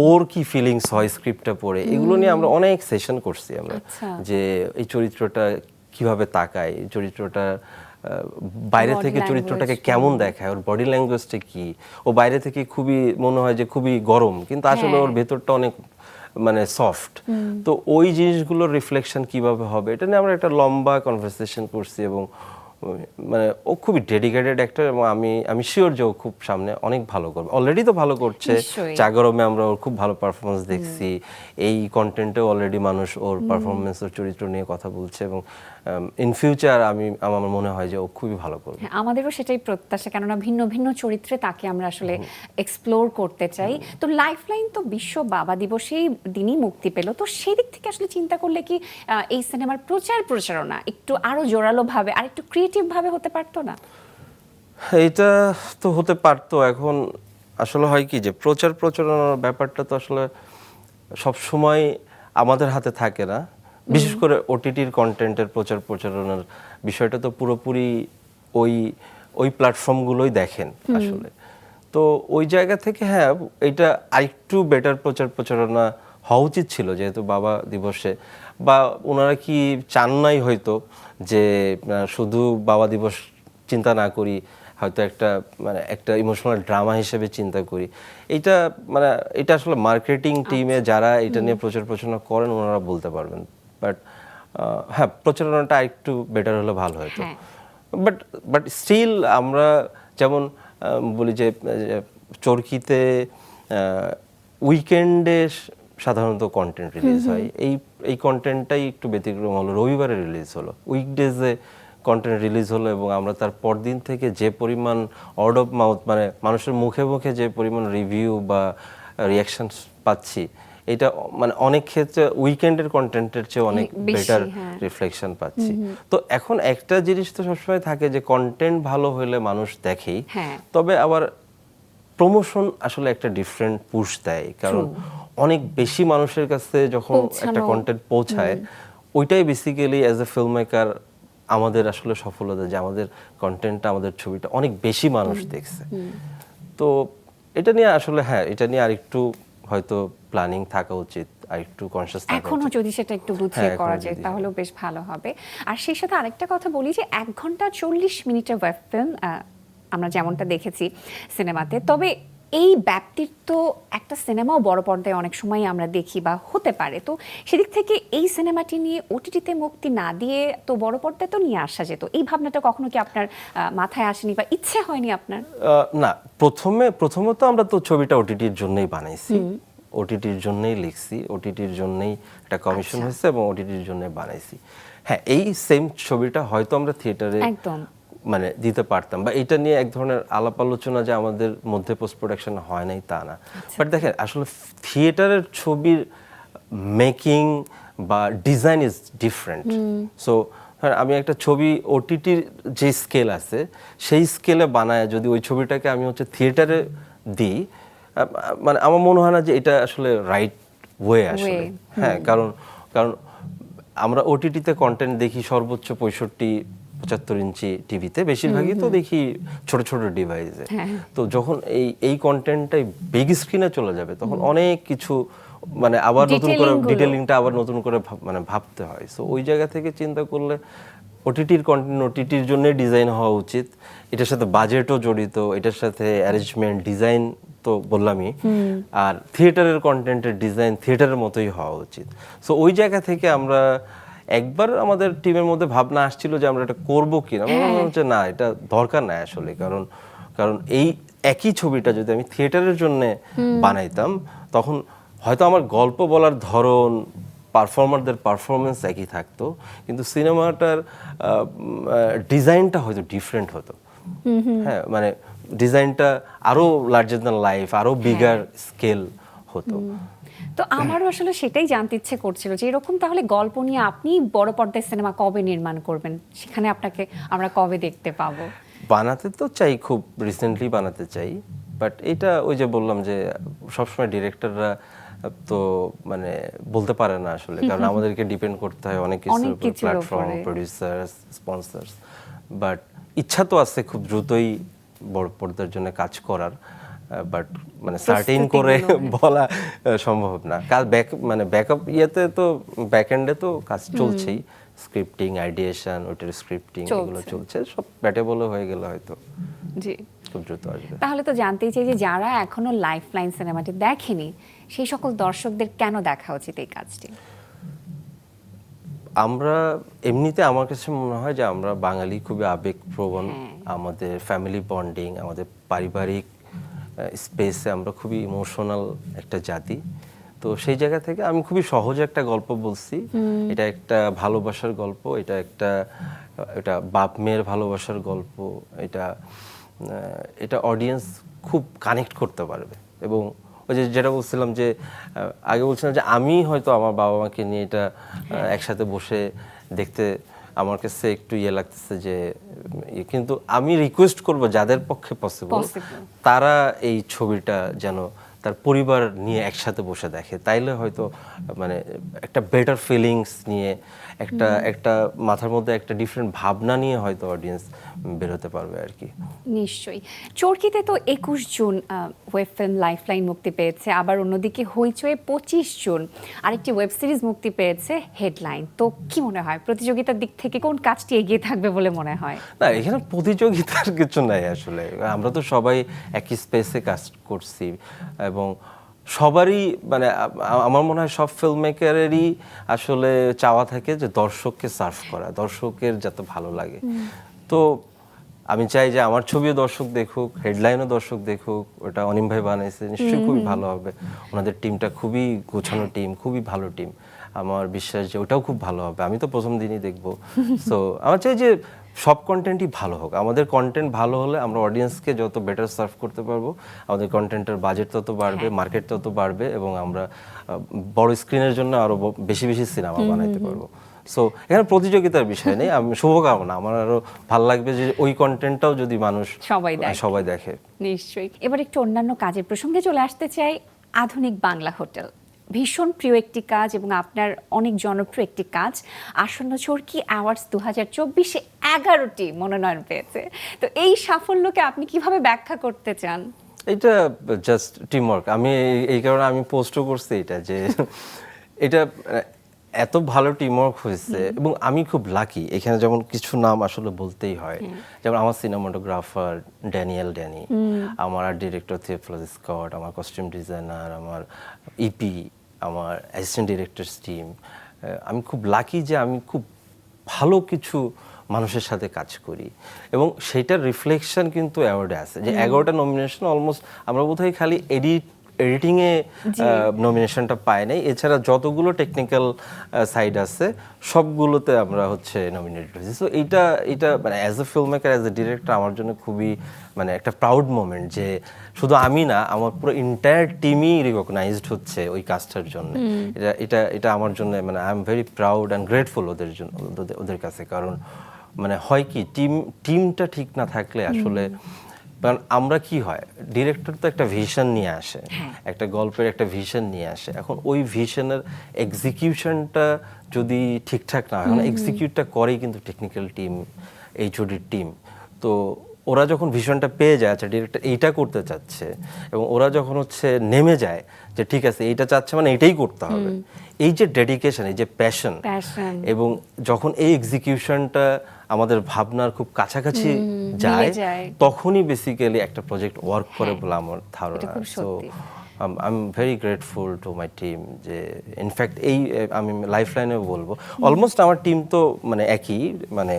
ওর কি ফিলিংস হয় স্ক্রিপ্টটা পড়ে, এগুলো নিয়ে আমরা অনেক সেশন করছি আমরা, আচ্ছা। যে এই চরিত্রটা কিভাবে তাকায়, এই চরিত্রটা বাইরে Body থেকে language, চরিত্রটাকে কেমন দেখায়, ওর বডি ল্যাঙ্গুয়েজটা কি, ও বাইরে থেকে খুবই মনে হয় যে খুবই গরম, কিন্তু আসলে ওর ভেতরটা অনেক মানে সফট। তো ওই জিনিসগুলোর রিফ্লেকশন কিভাবে হবে, এটা নিয়ে আমরা একটা লম্বা কনভারসেশন করছি, এবং মানে ও খুবই ডেডিকেটেড অ্যাক্টর, এবং আমি শিওর যে ও খুব সামনে অনেক ভালো করবে, অলরেডি তো ভালো করছে। নিশ্চয়ই। জাগরমে আমরা ওর খুব ভালো পারফরমেন্স দেখছি, এই কন্টেন্টে অলরেডি মানুষ ওর পারফরমেন্স, ওর চরিত্র নিয়ে কথা বলছে, এবং ইন ফিউচার আমার মনে হয় যে ও খুবই ভালো করবে। হ্যাঁ, আমাদেরও সেটাই প্রত্যাশা, কেননা ভিন্ন ভিন্ন চরিত্রে তাকে আমরা আসলে এক্সপ্লোর করতে চাই। তো লাইফলাইন তো বিশ্ব বাবা দিবসেই দিনই মুক্তি পেল, তো সেই দিক থেকে আসলে চিন্তা করলে কি এই সিনেমার প্রচারণা একটু আরো জোরালো ভাবে আর একটু ক্রিয়েটিভ ভাবে হতে পারতো না? এটা তো হতে পারতো। এখন আসলে হয় কি যে প্রচারণার ব্যাপারটা তো আসলে সব সময় আমাদের হাতে থাকে না, বিশেষ করে ওটিটির কন্টেন্টের প্রচারণার বিষয়টা তো পুরোপুরি ওই প্ল্যাটফর্মগুলোই দেখেন আসলে। তো ওই জায়গা থেকে হ্যাঁ, এটা আরেকটু বেটার প্রচারণা হওয়া উচিত ছিল, যেহেতু বাবা দিবসে, বা ওনারা কি চান নাই হয়তো যে শুধু বাবা দিবস চিন্তা না করি, হয়তো একটা ইমোশনাল ড্রামা হিসেবে চিন্তা করি। এটা আসলে মার্কেটিং টিমে যারা এটা নিয়ে প্রচারণা করেন ওনারা বলতে পারবেন। বাট হ্যাঁ, প্রচারণাটা একটু বেটার হলে ভালো হতো। বাট স্টিল আমরা যেমন বলি যে চরকিতে উইকেন্ডে সাধারণত কন্টেন্ট রিলিজ হয়, এই কন্টেন্টটাই একটু ব্যতিক্রম হলো, রবিবারে রিলিজ হলো, উইকডেজে কন্টেন্ট রিলিজ হলো, এবং আমরা তার পরদিন থেকে যে পরিমাণ ওয়ার্ড অফ মাউথ, মানে মানুষের মুখে মুখে যে পরিমাণ রিভিউ বা রিয়াকশন পাচ্ছি, এটা মানে অনেক ক্ষেত্রে উইকেন্ডের কন্টেন্টের চেয়ে অনেক বেটার রিফ্লেকশন পাচ্ছি। তো এখন একটা জিনিস তো সবসময় থাকে যে কন্টেন্ট ভালো হলে মানুষ দেখেই, তবে আবার প্রমোশন আসলে একটা ডিফারেন্ট পুশ দেয়, কারণ অনেক বেশি মানুষের কাছে যখন একটা কন্টেন্ট পৌঁছায়, ওইটাই basically as a film maker আমাদের আসলে সফলতা, যে আমাদের কন্টেন্টটা, আমাদের ছবিটা অনেক বেশি মানুষ দেখছে। তো এটা নিয়ে আসলে হ্যাঁ, এটা নিয়ে আরেকটু হয়তো প্ল্যানিং থাকা উচিত, আর একটু কনসিয়াস থাকা উচিত। এখনো যদি সেটা একটু গুছিয়ে করা যায় তাহলেও বেশ ভালো হবে। আর সেই সাথে আরেকটা কথা বলি যে 1 ঘন্টা 40 মিনিটের ওয়েব ফিল্ম আমরা যেমনটা দেখেছি সিনেমাতে, তবে এই ব্যাপ্তির তো একটা সিনেমাও বড় পর্দায় অনেক সময় আমরা দেখি বা হতে পারে, তো সেদিক থেকে এই সিনেমাটি নিয়ে ওটিটিতে মুক্তি না দিয়ে তো বড় পর্দায় তো নিয়ে আসা যেত, এই ভাবনাটা কখনো কি আপনার মাথায় আসেনি বা ইচ্ছে হয়নি আপনার? না, প্রথমত আমরা তো ছবিটা ওটিটির জন্যই বানাইছি, ওটিটির জন্যই লিখছি, ওটিটির জন্যই একটা কমিশন হয়েছে, এবং ওটিটির জন্যই বানাইছি। হ্যাঁ, এই সেম ছবিটা হয়তো আমরা থিয়েটারে একদম মানে দিতে পারতাম, বা এটা নিয়ে এক ধরনের আলাপ আলোচনা যে আমাদের মধ্যে পোস্ট প্রোডাকশন হয় নাই তা না। বাট দেখেন, আসলে থিয়েটারের ছবির মেকিং বা ডিজাইন ইজ ডিফারেন্ট। সো আমি একটা ছবি ওটিটির যে স্কেল আছে সেই স্কেলে বানায় যদি ওই ছবিটাকে আমি থিয়েটারে দিই, মানে আমার মনে হয় না যে এটা আসলে রাইট ওয়ে আসলে। হ্যাঁ, কারণ আমরা ওটিটিতে কন্টেন্ট দেখি সর্বোচ্চ 65-75 ইঞ্চি টিভিতে, বেশিরভাগই তো দেখি ছোট ছোট ডিভাইসে। তো যখন এই কন্টেন্টটাই বিগ স্ক্রিনে চলে যাবে, তখন অনেক কিছু মানে আবার নতুন করে ডিটেইলিংটা আবার নতুন করে মানে ভাবতে হয়। সো ওই জায়গা থেকে চিন্তা করলে ওটিটির কন্টেন্ট ওটিটির জন্য ডিজাইন হওয়া উচিত, এটার সাথে বাজেটও জড়িত, এটার সাথে অ্যারেঞ্জমেন্ট ডিজাইন তো বললামই, আর থিয়েটারের কন্টেন্টের ডিজাইন থিয়েটারের মতোই হওয়া উচিত। সো ওই জায়গা থেকে আমরা একবার আমাদের টিমের মধ্যে ভাবনা আসছিল যে আমরা এটা করবো কিনা, হচ্ছে না, এটা দরকার নাই আসলে, কারণ এই একই ছবিটা যদি আমি থিয়েটারের জন্য বানাইতাম, তখন হয়তো আমার গল্প বলার ধরন, পারফর্মারদের পারফরমেন্স একই থাকতো, কিন্তু সিনেমাটার ডিজাইনটা হয়তো ডিফারেন্ট হতো। হ্যাঁ, মানে ডিজাইনটা আরো লার্জার দ্যান লাইফ, আরো বিগার স্কেল হতো। তো আমারও আসলে সেটাই জানতে ইচ্ছে করছিল যে এরকম তাহলে গল্প নিয়ে আপনি বড় পর্দায় সিনেমা কবে নির্মাণ করবেন, সেখানে আপনাকে আমরা কবে দেখতে পাবো? বানাতে তো চাই, খুব রিসেন্টলি বানাতে চাই, বাট এটা ওই যে বললাম যে সবসময় ডিরেক্টররা তো মানে বলতে পারে না আসলে, কারণ আমাদেরকে ডিপেন্ড করতে হয় অনেক কিছুর উপর, কিছুর প্ল্যাটফর্ম, উপরে। Producers, sponsors. বাট ইচ্ছা তো আছে খুব দ্রুতই বড় পর্দার জন্য কাজ করার, বাট মানে সার্টেন করে বলা সম্ভব না। কাজ ব্যাকআপ ইয়েতে তো ব্যাক এন্ডে তো কাজ চলছেই, স্ক্রিপ্টিং, আইডিয়েশন, ওটার স্ক্রিপ্টিং এগুলো চলছে, সব ব্যাটেবল হয়ে গেলে হয়তো জি খুব দ্রুত আসবে। তাহলে তো জানতেই চাই যে যারা এখনো লাইফলাইন সিনেমাটি দেখেনি সেই সকল দর্শকদের কেন দেখা উচিত এই কাজটি? আমরা এমনিতে আমার কাছে মনে হয় যে আমরা বাঙালি খুবই আবেগপ্রবণ, আমাদের ফ্যামিলি বন্ডিং, আমাদের পারিবারিক স্পেসে আমরা খুবই ইমোশনাল একটা জাতি। তো সেই জায়গা থেকে আমি খুবই সহজে একটা গল্প বলছি, এটা একটা ভালোবাসার গল্প, এটা বাপ মেয়ের ভালোবাসার গল্প, এটা অডিয়েন্স খুব কানেক্ট করতে পারবে। এবং ওই যে যেটা বলছিলাম যে আগে বলছিলাম যে আমি হয়তো আমার বাবা মাকে নিয়ে এটা একসাথে বসে দেখতে আমার কাছে একটু লাগতেছে যে কিন্তু আমি রিকোয়েস্ট করব যাদের পক্ষে পসিবল তারা এই ছবিটা যেন তার পরিবার নিয়ে একসাথে বসে দেখে, তাইলে হয়তো মানে একটা বেটার ফিলিংস নিয়ে একটা মাথার মধ্যে একটা ডিফারেন্ট ভাবনা নিয়ে হয়তো অডিয়েন্স বেরোতে পারবে আর কি। নিশ্চয়ই। চরকিতে তো 21 জুন ওয়েব ফিল্ম লাইফলাইন মুক্তি পেয়েছে, আবার অন্যদিকে হইচয়ে 25 জুন আরেকটি ওয়েব সিরিজ মুক্তি পেয়েছে হেডলাইন। তো কি মনে হয় প্রতিযোগিতার দিক থেকে কোন কাজটি এগিয়ে থাকবে বলে মনে হয়? না, এখানে প্রতিযোগিতার কিছু নাই আসলে, আমরা তো সবাই একই স্পেসে কাজ করছি এবং সবারই মানে আমার মনে হয় সব ফিল্ম মেকারেরই আসলে চাওয়া থাকে যে দর্শককে সার্ভ করা, দর্শকের যাতে ভালো লাগে। তো আমি চাই যে আমার ছবিও দর্শক দেখুক, হেডলাইনও দর্শক দেখুক, ওটা অনিম ভাই বানাইছে, নিশ্চয়ই খুবই ভালো হবে। ওনাদের টিমটা খুবই গোছানো টিম, খুবই ভালো টিম, আমার বিশ্বাস যে ওটাও খুব ভালো হবে। আমি তো প্রথম দিনই দেখবো। সো আমার চাই যে সব কন্টেন্টই ভালো হোক, আমাদের কন্টেন্ট ভালো হলে আমরা অডিয়েন্সকে যত বেটার সার্ভ করতে পারবো, আমাদের কন্টেন্টের বাজেট তত বাড়বে, মার্কেট তত বাড়বে এবং আমরা বড় স্ক্রিনের জন্য আরো বেশি বেশি সিনেমা বানাইতে পারবো। সো এখানে প্রতিযোগিতার বিষয় নেই, আমি শুভকামনা, আমার আরো ভালো লাগবে যে ওই কন্টেন্টটাও যদি মানুষ সবাই দেখে। নিশ্চয়ই। এবার একটু অন্যান্য কাজের প্রসঙ্গে চলে আসতে চাই। আধুনিক বাংলা হোটেল ভীষণ প্রিয় একটি কাজ এবং আপনার অনেক জনপ্রিয় একটি কাজ। আসন্ন চরকি অ্যাওয়ার্ডস 2024-এ 11টি মনোনয়ন পেয়েছে। তো এই সাফল্যকে আপনি কিভাবে ব্যাখ্যা করতে চান? এটা জাস্ট টিমওয়ার্ক। আমি এই কারণে আমি পোস্টও করছি এটা যে এটা এত ভালো টিমওয়ার্ক হয়েছে এবং আমি খুব লাকি। এখানে যেমন কিছু নাম আসলে বলতেই হয়, যেমন আমার সিনেমাটোগ্রাফার ড্যানি, আমার আর্ট ডিরেক্টর থিওফিলাস স্কট, আমার কস্টিউম ডিজাইনার, আমার ইপি, আমার অ্যাসিস্ট্যান্ট ডিরেক্টরস টিম। আমি খুব লাকি যে আমি খুব ভালো কিছু মানুষের সাথে কাজ করি এবং সেটার রিফ্লেকশন কিন্তু অ্যাওয়ার্ডে আছে। যে 11টা নমিনেশন অলমোস্ট আমরা বোধহয় খালি এডিটিংয়ে নমিনেশনটা পাই নাই, এছাড়া যতগুলো টেকনিক্যাল সাইড আছে সবগুলোতে আমরা নমিনেটেড হয়েছি। সো এটা মানে as a film maker, as a director আমার জন্য খুবই মানে একটা প্রাউড মোমেন্ট যে শুধু আমি না, আমার পুরো এন্টায়ার টিমই রিকগনাইজড হচ্ছে ওই কাজটার জন্য। এটা আমার জন্য মানে I am very proud and grateful ওদের কাছে। কারণ মানে হয় কি টিমটা ঠিক না থাকলে আসলে, কারণ আমরা কি হয়, ডিরেক্টর তো একটা ভিশন নিয়ে আসে, একটা গল্পের একটা ভিশন নিয়ে আসে, এখন ওই ভিশনের এক্সিকিউশনটা যদি ঠিকঠাক না হয়, এক্সিকিউটটা করেই কিন্তু টেকনিক্যাল টিম, এইচওডির টিম। তো ওরা যখন ভিশনটা পেয়ে যায়, আচ্ছা ডিরেক্টর এইটা করতে চাচ্ছে, এবং ওরা যখন নেমে যায় যে ঠিক আছে এইটা চাচ্ছে মানে এটাই করতে হবে, এই যে ডেডিকেশন, এই যে প্যাশন, এবং যখন এই এক্সিকিউশনটা আমাদের ভাবনার খুব কাছাকাছি যায়, তখনই বেসিক্যালি একটা প্রজেক্ট ওয়ার্ক করে বলে আমার ধারণা। So I am very grateful to my team যে ইনফ্যাক্ট এই আমি লাইফলাইনেও বলবো অলমোস্ট আমার টিম তো মানে একই মানে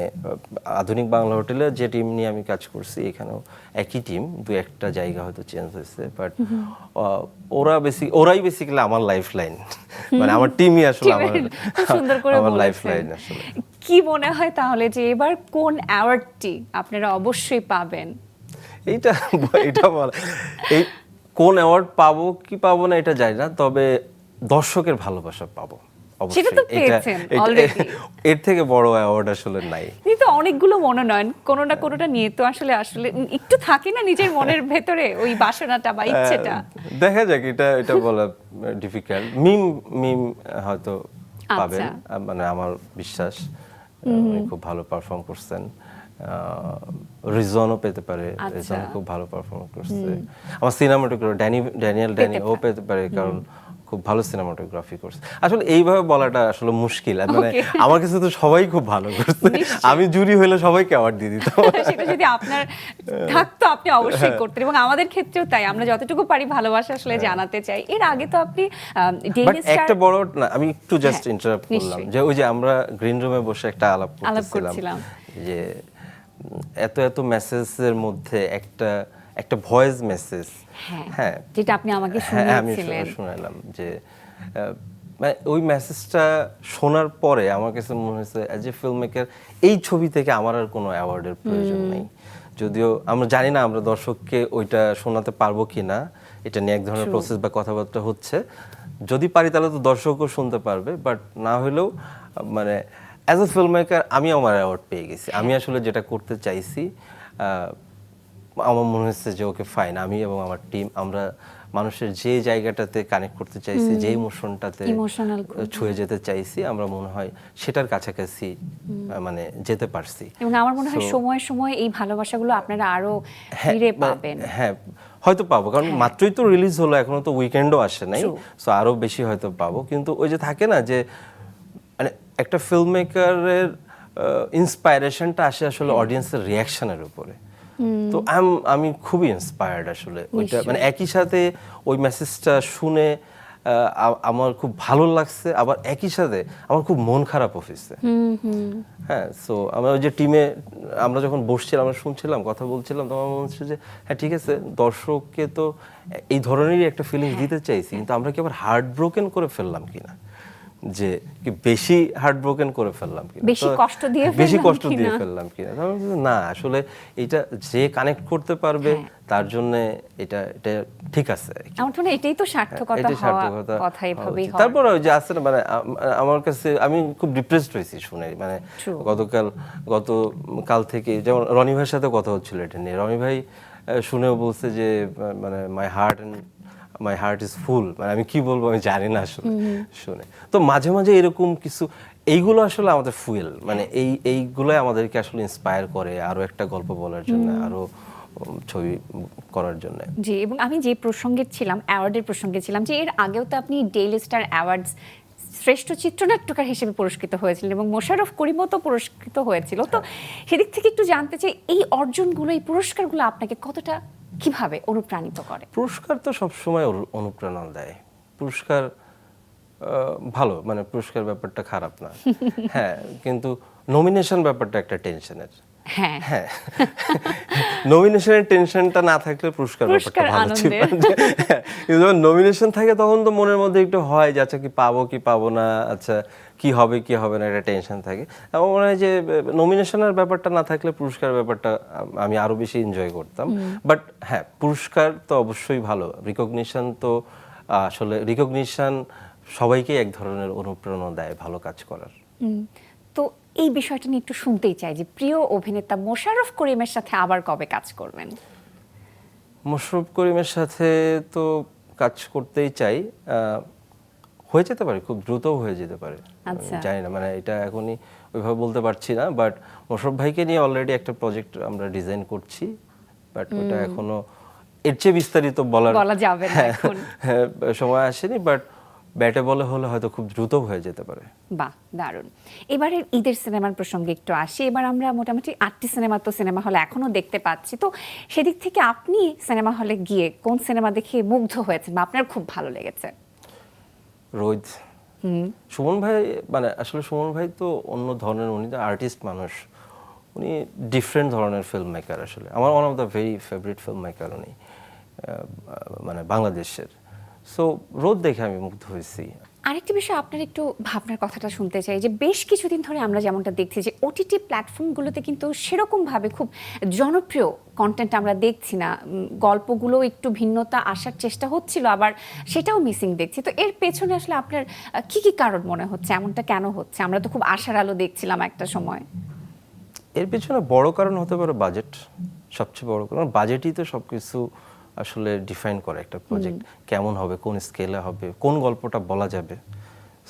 আধুনিক বাংলা হোটেলে যে টিম নিয়ে আমি কাজ করছি এখানেও একই টিম, দু একটা জায়গা হয়তো চেঞ্জ হয়েছে, বাট ওরাই বেসিক্যালি আমার লাইফলাইন, মানে আমার টিমই আসলে আমার লাইফলাইন আসলে। কি মনে হয় তাহলে যে এবার কোন অ্যাওয়ার্ডটি আপনারা অবশ্যই পাবেন? এটা বলা এই কোন অ্যাওয়ার্ড পাবো কি পাবো না এটা জানি না, তবে দর্শকের ভালোবাসা পাবো সেটা তো পেয়েছেন অলরেডি। এর থেকে বড় অ্যাওয়ার্ড আসলে নাই। কিন্তু অনেকগুলো মনোনয়ন কোনো না কোনোটা নিয়ে তো আসলে একটু থাকে না নিজের মনের ভেতরে ওই বাসনাটা বা ইচ্ছেটা। দেখা যাক, এটা বলা ডিফিকাল্ট। মিম হয়তো পাবেন, মানে আমার বিশ্বাস উনি খুব ভালো পারফর্ম করছেন। রিজনও পেতে পারে, রিজন খুব ভালো পারফর্ম করছে। আমার সিনেমাটোগ্রাফার ড্যানিয়েল ও পেতে পারে, কারণ খুব ভালো সিনেমাটোগ্রাফি করছে। আসলে এইভাবে বলাটা আসলে মুশকিল, মানে আমার কাছে তো সবাই খুব ভালো করছে, আমি জুরি হইলে সবাইকে অ্যাওয়ার্ড দিয়ে দিতাম। সেটা যদি আপনার থাকতো আপনি অবশ্যই করতেন, এবং আমাদের ক্ষেত্রেও তাই, আমরা যতটুকু পারি ভালোবাসা আসলে জানাতে চাই। এর আগে তো আপনি ডেইলি স্টার একটা বড় না, আমি একটু জাস্ট ইন্টারাপ্ট করলাম যে ওই যে আমরা গ্রিন রুমে বসে একটা আলাপ করছিলাম যে এত এত মেসেজের মধ্যে একটা ভয়েস মেসেজ, হ্যাঁ, যেটা আপনি আমাকে শুনিয়েছিলেন, আমি শুনালাম যে মানে ওই মেসেজটা শোনার পরে আমার কাছে মনে হয়েছে অ্যাজ এ ফিল্ম মেকার এই ছবি থেকে আমার আর কোনো অ্যাওয়ার্ডের প্রয়োজন নেই। যদিও আমরা জানি না আমরা দর্শককে ওইটা শোনাতে পারবো কিনা, এটা নিয়ে এক ধরনের প্রসেস বা কথাবার্তা হচ্ছে। যদি পারি তাহলে তো দর্শকও শুনতে পারবে, বাট না হলেও মানে অ্যাজ এ ফিল্ম মেকার আমি আমার অ্যাওয়ার্ড পেয়ে গেছি। আমি আসলে যেটা করতে চাইছি আমার মনে হচ্ছে যে ওকে ফাইন, আমি এবং আমার টিম আমরা মানুষের যে জায়গাটাতে কানেক্ট করতে চাইছি, যে ইমোশনটাতে ছুঁয়ে যেতে চাইছি, আমরা মনে হয় সেটার কাছাকাছি মানে যেতে পারছি। এবং আমার মনে হয় সময় সময় এই ভালোবাসাগুলো আপনারা আরো ফিরে পাবেন। হ্যাঁ, হয়তো পাবো, কারণ মাত্রই তো রিলিজ হলো, এখনো তো উইকেন্ডও আসে নাই, সো আরো বেশি হয়তো পাবো। কিন্তু ওই যে থাকে না যে মানে একটা ফিল্ম মেকারের ইন্সপাইরেশনটা আসে আসলে অডিয়েন্সের রিয়াকশনের উপরে। তো আমি খুবই ইন্সপায়ার্ড আসলে ওইটা, মানে একই সাথে ওই মেসেজটা শুনে আমার খুব ভালো লাগছে, আবার একই সাথে আমার খুব মন খারাপ হয়েছে। হ্যাঁ, সো আমরা ওই যে টিমে আমরা যখন বসছিলাম, আমরা শুনছিলাম, কথা বলছিলাম, তখন আমার মনে হচ্ছে যে হ্যাঁ ঠিক আছে, দর্শককে তো এই ধরনেরই একটা ফিলিংস দিতে চাইছি, কিন্তু আমরা কি আবার হার্ট ব্রোকেন করে ফেললাম কিনা, যে কি বেশি হার্ট ব্রোকেন করে ফেললাম কিনা, বেশি কষ্ট দিয়ে ফেললাম কিনা। না, আসলে এটা যে কানেক্ট করতে পারবে তার জন্য এটা ঠিক আছে। আমার মনে হয় এটাই তো সার্থকতা হওয়া কথা, এভাবেই হয়। তারপর ওই যে আছে না, মানে আমার কাছে আমি খুব ডিপ্রেসড হয়েছি শুনে, মানে গতকাল থেকে যেমন রনি ভাইয়ের সাথে কথা হচ্ছিল এটা নিয়ে, রনি ভাই শুনেও বলছে যে মানে মাই হার্ট ইজ ফুল, মানে আমি কি বলবো আমি জানি না আসলে শুনে। তো মাঝে মাঝে এরকম কিছু, এইগুলো আসলে আমাদের ফুয়েল, মানে এইগুলোই আমাদেরকে আসলে ইন্সপায়ার করে আরো একটা গল্প বলার জন্য, আরো ছবি করার জন্য। জি, এবং আমি যে প্রসঙ্গে ছিলাম, অ্যাওয়ার্ডের প্রসঙ্গে ছিলাম, যে এর আগেও তো আপনি ডেইলি স্টার অ্যাওয়ার্ডস শ্রেষ্ঠ চিত্রনাট্যকার হিসেবে পুরস্কৃত হয়েছিলেন, এবং মোশাররফ করিমও তো পুরস্কৃত হয়েছিল। তো সেদিক থেকে একটু জানতে চাই, এই অর্জনগুলো, এই পুরস্কারগুলো আপনাকে কতটা কিভাবে অনুপ্রাণিত করে? পুরস্কার তো সবসময় অনুপ্রেরণা দেয়। পুরস্কার ভালো, মানে পুরস্কার ব্যাপারটা খারাপ না। হ্যাঁ, কিন্তু নমিনেশন ব্যাপারটা একটা টেনশনের। হ্যাঁ, নমিনেশনের টেনশনটা না থাকলে পুরস্কার ব্যাপারটা ভালো ছিল। কিন্তু যখন নমিনেশন থাকে তখন তো মনের মধ্যে একটু হয় যে আচ্ছা কি পাবো না, আচ্ছা কি হবে না, একটা টেনশন থাকে। আমার মনে হয় যে নমিনেশনের ব্যাপারটা না থাকলে পুরস্কার ব্যাপারটা আমি আরো বেশি এনজয় করতাম। বাট হ্যাঁ, পুরস্কার তো অবশ্যই ভালো, রিকগনিশন তো আসলে রিকগনিশন সবাইকে এক ধরনের অনুপ্রেরণা দেয় ভালো কাজ করার। তো এই বিষয়টা নিয়ে একটু শুনতেই চাই যে প্রিয় অভিনেতা মোশাররফ করিমের সাথে আবার কবে কাজ করবেন? মোশাররফ করিমের সাথে তো কাজ করতেই চাই, হয়ে যেতে পারে, খুব দ্রুতও হয়ে যেতে পারে, জানি না, মানে এটা এখনই ওইভাবে বলতে পারছি না। বাট মোশাররফ ভাইকে নিয়ে অলরেডি একটা প্রজেক্ট আমরা ডিজাইন করছি, বাট ওটা এখনো এর চেয়ে বিস্তারিত বলা যাবে না এখন, সময় আসেনি। বাট ব্যাটে বলে হলে হয়তো খুব দ্রুত হয়ে যেতে পারে। বাহ, দারুণ। এবারের ঈদের সিনেমার প্রসঙ্গে একটু আসি। এবার আমরা মোটামুটি 8টি সিনেমা হলে এখনো দেখতে পাচ্ছি। তো সেদিক থেকে আপনি সিনেমা হলে গিয়ে কোন সিনেমা দেখে মুগ্ধ হয়েছেন বা আপনার খুব ভালো লেগেছে? রোহিত, সুমন ভাই, মানে আসলে সুমন ভাই তো অন্য ধরনের, উনি তো আর্টিস্ট মানুষ, উনি ডিফারেন্ট ধরনের ফিল্ম মেকার। আসলে আমার one of the very favourite film maker উনি, মানে বাংলাদেশের। সো রোদ দেখে আমি মুগ্ধ হয়েছি। আরেকটি বিষয় আপনার একটু ভাবনার কথাটা শুনতে চাই, যে বেশ কিছুদিন ধরে আমরা যেমনটা দেখছি যে ওটিটি প্ল্যাটফর্মগুলোতে কিন্তু সেরকমভাবে খুব জনপ্রিয় কন্টেন্ট আমরা দেখছি না। গল্পগুলো একটু ভিন্নতা আসার চেষ্টা হচ্ছিল, আবার সেটাও মিসিং দেখছি। তো এর পেছনে আসলে আপনার কি কি কারণ মনে হচ্ছে? এমনটা কেন হচ্ছে? আমরা তো খুব আশার আলো দেখছিলাম একটা সময়। এর পেছনে বড় কারণ হতে পারে বাজেট। সবচেয়ে বড় কারণ বাজেটই তো সবকিছু আসলে ডিফাইন করে একটা প্রজেক্ট কেমন হবে, কোন স্কেলে হবে, কোন গল্পটা বলা যাবে।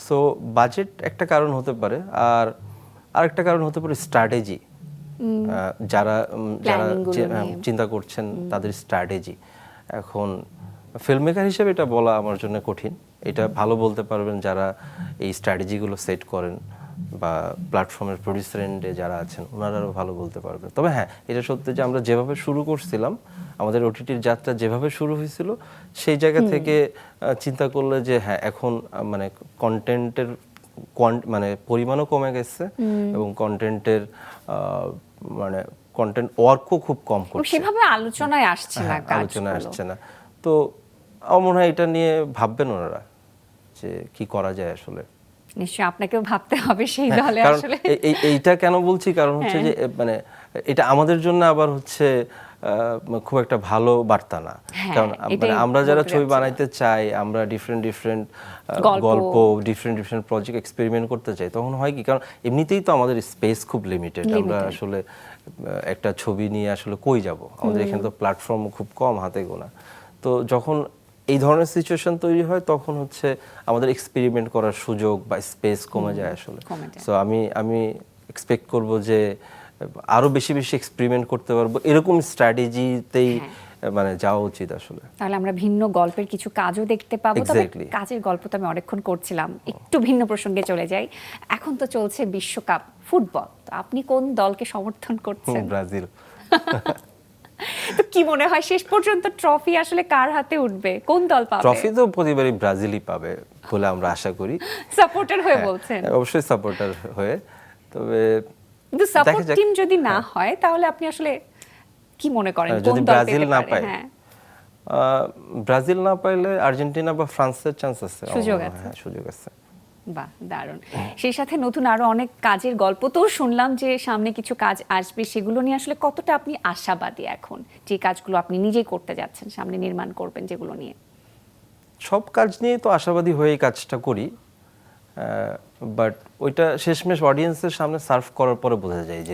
সো বাজেট একটা কারণ হতে পারে, আর আরেকটা কারণ হতে পারে স্ট্র্যাটেজি। যারা যারা চিন্তা করছেন তাদের স্ট্র্যাটেজি। এখন ফিল্ম মেকার হিসেবে এটা বলা আমার জন্য কঠিন। এটা ভালো বলতে পারবেন যারা এই স্ট্র্যাটেজিগুলো সেট করেন, বা প্ল্যাটফর্মের প্রডিউসার এন্ডে যারা আছেন ওনারাও ভালো বলতে পারবেন। তবে হ্যাঁ, এটা সত্যি যে আমরা যেভাবে শুরু করছিলাম, আমাদের ওটিটির যাত্রা যেভাবে শুরু হয়েছিল, সেই জায়গা থেকে চিন্তা করলে যে হ্যাঁ, এখন মানে কন্টেন্টের মানে পরিমাণও কমে গেছে, এবং কন্টেন্টের মানে কন্টেন্ট ওয়ার্কও খুব কম করছে, সেভাবে আলোচনায় আসছে না, আলোচনায় আসছে না। তো আমার মনে হয় এটা নিয়ে ভাববেন ওনারা যে কি করা যায় আসলে। নিশ্চয়ই আপনাকেও ভাবতে হবে সেই দলে আসলে। এইটা কেন বলছি, কারণ হচ্ছে যে মানে এটা আমাদের জন্য আবার হচ্ছে খুব একটা ভালো বার্তা না। কারণ মানে আমরা যারা ছবি বানাইতে চাই, আমরা ডিফারেন্ট গল্প, ডিফারেন্ট প্রজেক্ট এক্সপেরিমেন্ট করতে চাই, তখন হয় কি, কারণ এমনিতেই তো আমাদের স্পেস খুব লিমিটেড। আমরা আসলে একটা ছবি নিয়ে আসলে কই যাব, আমাদের এখানে তো প্ল্যাটফর্ম খুব কম, হাতে গোনা। তো যখন এই ধরনের সিচুয়েশন তৈরি হয়, তখন হচ্ছে আমাদের এক্সপেরিমেন্ট করার সুযোগ বা স্পেস কমে যায় আসলে। সো আমি এক্সপেক্ট করব যে আরো বেশি এক্সপেরিমেন্ট করতে পারবো, এরকম স্ট্র্যাটেজিতেই মানে যাওয়া উচিত আসলে। তাহলে আমরা ভিন্ন গল্পের কিছু কাজও দেখতে পাবো। তবে কাজের গল্প তো আমি অনেকক্ষণ করছিলাম, একটু ভিন্ন প্রসঙ্গে চলে যাই। এখন তো চলছে বিশ্বকাপ ফুটবল, তো আপনি কোন দলকে সমর্থন করছেন? ব্রাজিল। তো কি মনে হয় শেষ পর্যন্ত ট্রফি আসলে কার হাতে উঠবে, কোন দল পাবে? ট্রফি তো প্রতিবারই ব্রাজিলই পাবে বলে আমরা আশা করি। সাপোর্টার হয়ে বলছেন? অবশ্যই সাপোর্টার হয়ে। তবে কিন্তু সাপোর্ট টিম যদি না হয়, তাহলে আপনি আসলে কি মনে করেন কোন দল ব্রাজিল না পায়? হ্যাঁ, ব্রাজিল না পাইলে আর্জেন্টিনা বা ফ্রান্সের চান্স আছে, সুযোগ আছে। হ্যাঁ, সুযোগ আছে। বাহ, দারুণ। সেই সাথে নতুন আরো অনেক কাজের গল্প তো শুনলাম যে সামনে কিছু কাজ আসবে, সেগুলো নিয়ে আসলে কতটা আপনি আশাবাদী এখন, যে কাজগুলো আপনি নিজেই করতে যাচ্ছেন, সামনে নির্মাণ করবেন যেগুলো নিয়ে? সব কাজ নিয়ে তো আশাবাদী হয়েই কাজটা করি, বাট ওইটা শেষমেশ অডিয়েন্সের সামনে সার্ভ করার পরে বোঝা যায় যে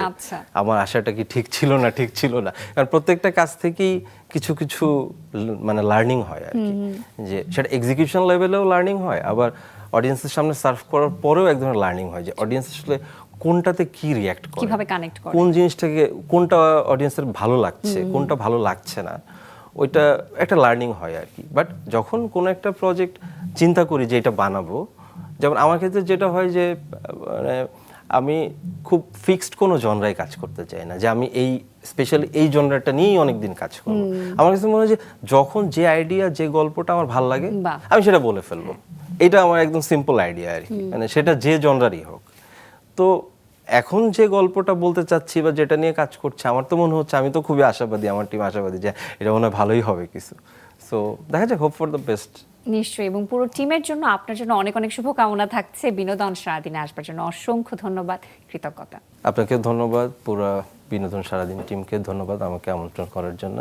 আমার আশাটা কি ঠিক ছিল না। কারণ প্রত্যেকটা কাজ থেকেই কিছু মানে লার্নিং হয় আর কি, যে সেটা এক্সিকিউশন লেভেলেও লার্নিং হয়, আবার অডিয়েন্সের সামনে সার্ভ করার পরেও এক ধরনের লার্নিং হয়, যে অডিয়েন্স আসলে কোনটাতে কি রিঅ্যাক্ট করে, কিভাবে কানেক্ট করে, কোন জিনিসটাকে কোনটা অডিয়েন্সের ভালো লাগছে, কোনটা ভালো লাগছে না, ওইটা একটা লার্নিং হয় আর কি। বাট যখন কোনো একটা প্রজেক্ট চিন্তা করি যে এটা বানাবো, যেমন আমার ক্ষেত্রে যেটা হয় যে মানে আমি খুব ফিক্সড কোনো জনরায় কাজ করতে চাই না, যে আমি এই স্পেশালি এই জনরাটা নিয়েই অনেকদিন কাজ করবো। আমার কাছে মনে হয় যে যখন যে আইডিয়া, যে গল্পটা আমার ভালো লাগে, আমি সেটা বলে ফেলবো। এটা আমার একদম সিম্পল আইডিয়া আর কি, মানে সেটা যে জনরারই হোক। তো এখন যে গল্পটা বলতে চাচ্ছি বা যেটা নিয়ে কাজ করছে, আমার তো মনে হচ্ছে, আমি তো খুবই আশাবাদী, আমার টিম আশাবাদী যে এটা মনে হয় ভালোই হবে কিছু। সো দেখা যাক, হোপ ফর দ্য বেস্ট। নিশ্চয়ই, এবং পুরো টিমের জন্য, আপনার জন্য অনেক অনেক শুভকামনা থাকছে। বিনোদন সারাদিনে আসবার জন্য অসংখ্য ধন্যবাদ, কৃতজ্ঞতা। আপনাকে ধন্যবাদ, পুরো বিনোদন সারাদিন টিমকে ধন্যবাদ আমাকে আমন্ত্রণ করার জন্য।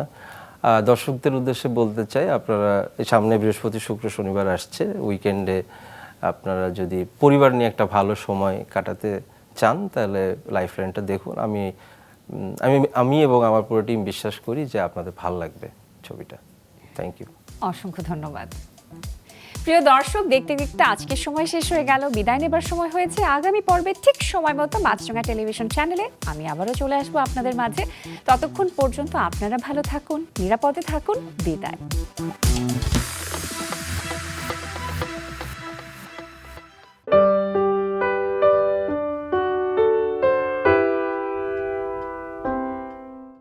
দর্শকদের উদ্দেশ্যে বলতে চাই, আপনারা সামনে বৃহস্পতি, শুক্র, শনিবার আসছে, উইকেন্ডে আপনারা যদি পরিবার নিয়ে একটা ভালো সময় কাটাতে চান, তাহলে লাইফলাইনটা দেখুন। আমি এবং আমার পুরো টিম বিশ্বাস করি যে আপনাদের ভালো লাগবে ছবিটা। থ্যাংক ইউ, অসংখ্য ধন্যবাদ। প্রিয় দর্শক, দেখতে দেখতে আজকের সময় শেষ হয়ে গেল, বিদায় নেবার সময় হয়েছে। আগামী পর্বে ঠিক সময় মতো মাছরাঙা টেলিভিশন চ্যানেলে আমি আবারও চলে আসবো আপনাদের মাঝে। ততক্ষণ পর্যন্ত আপনারা ভালো থাকুন, নিরাপদে থাকুন। বিদায়।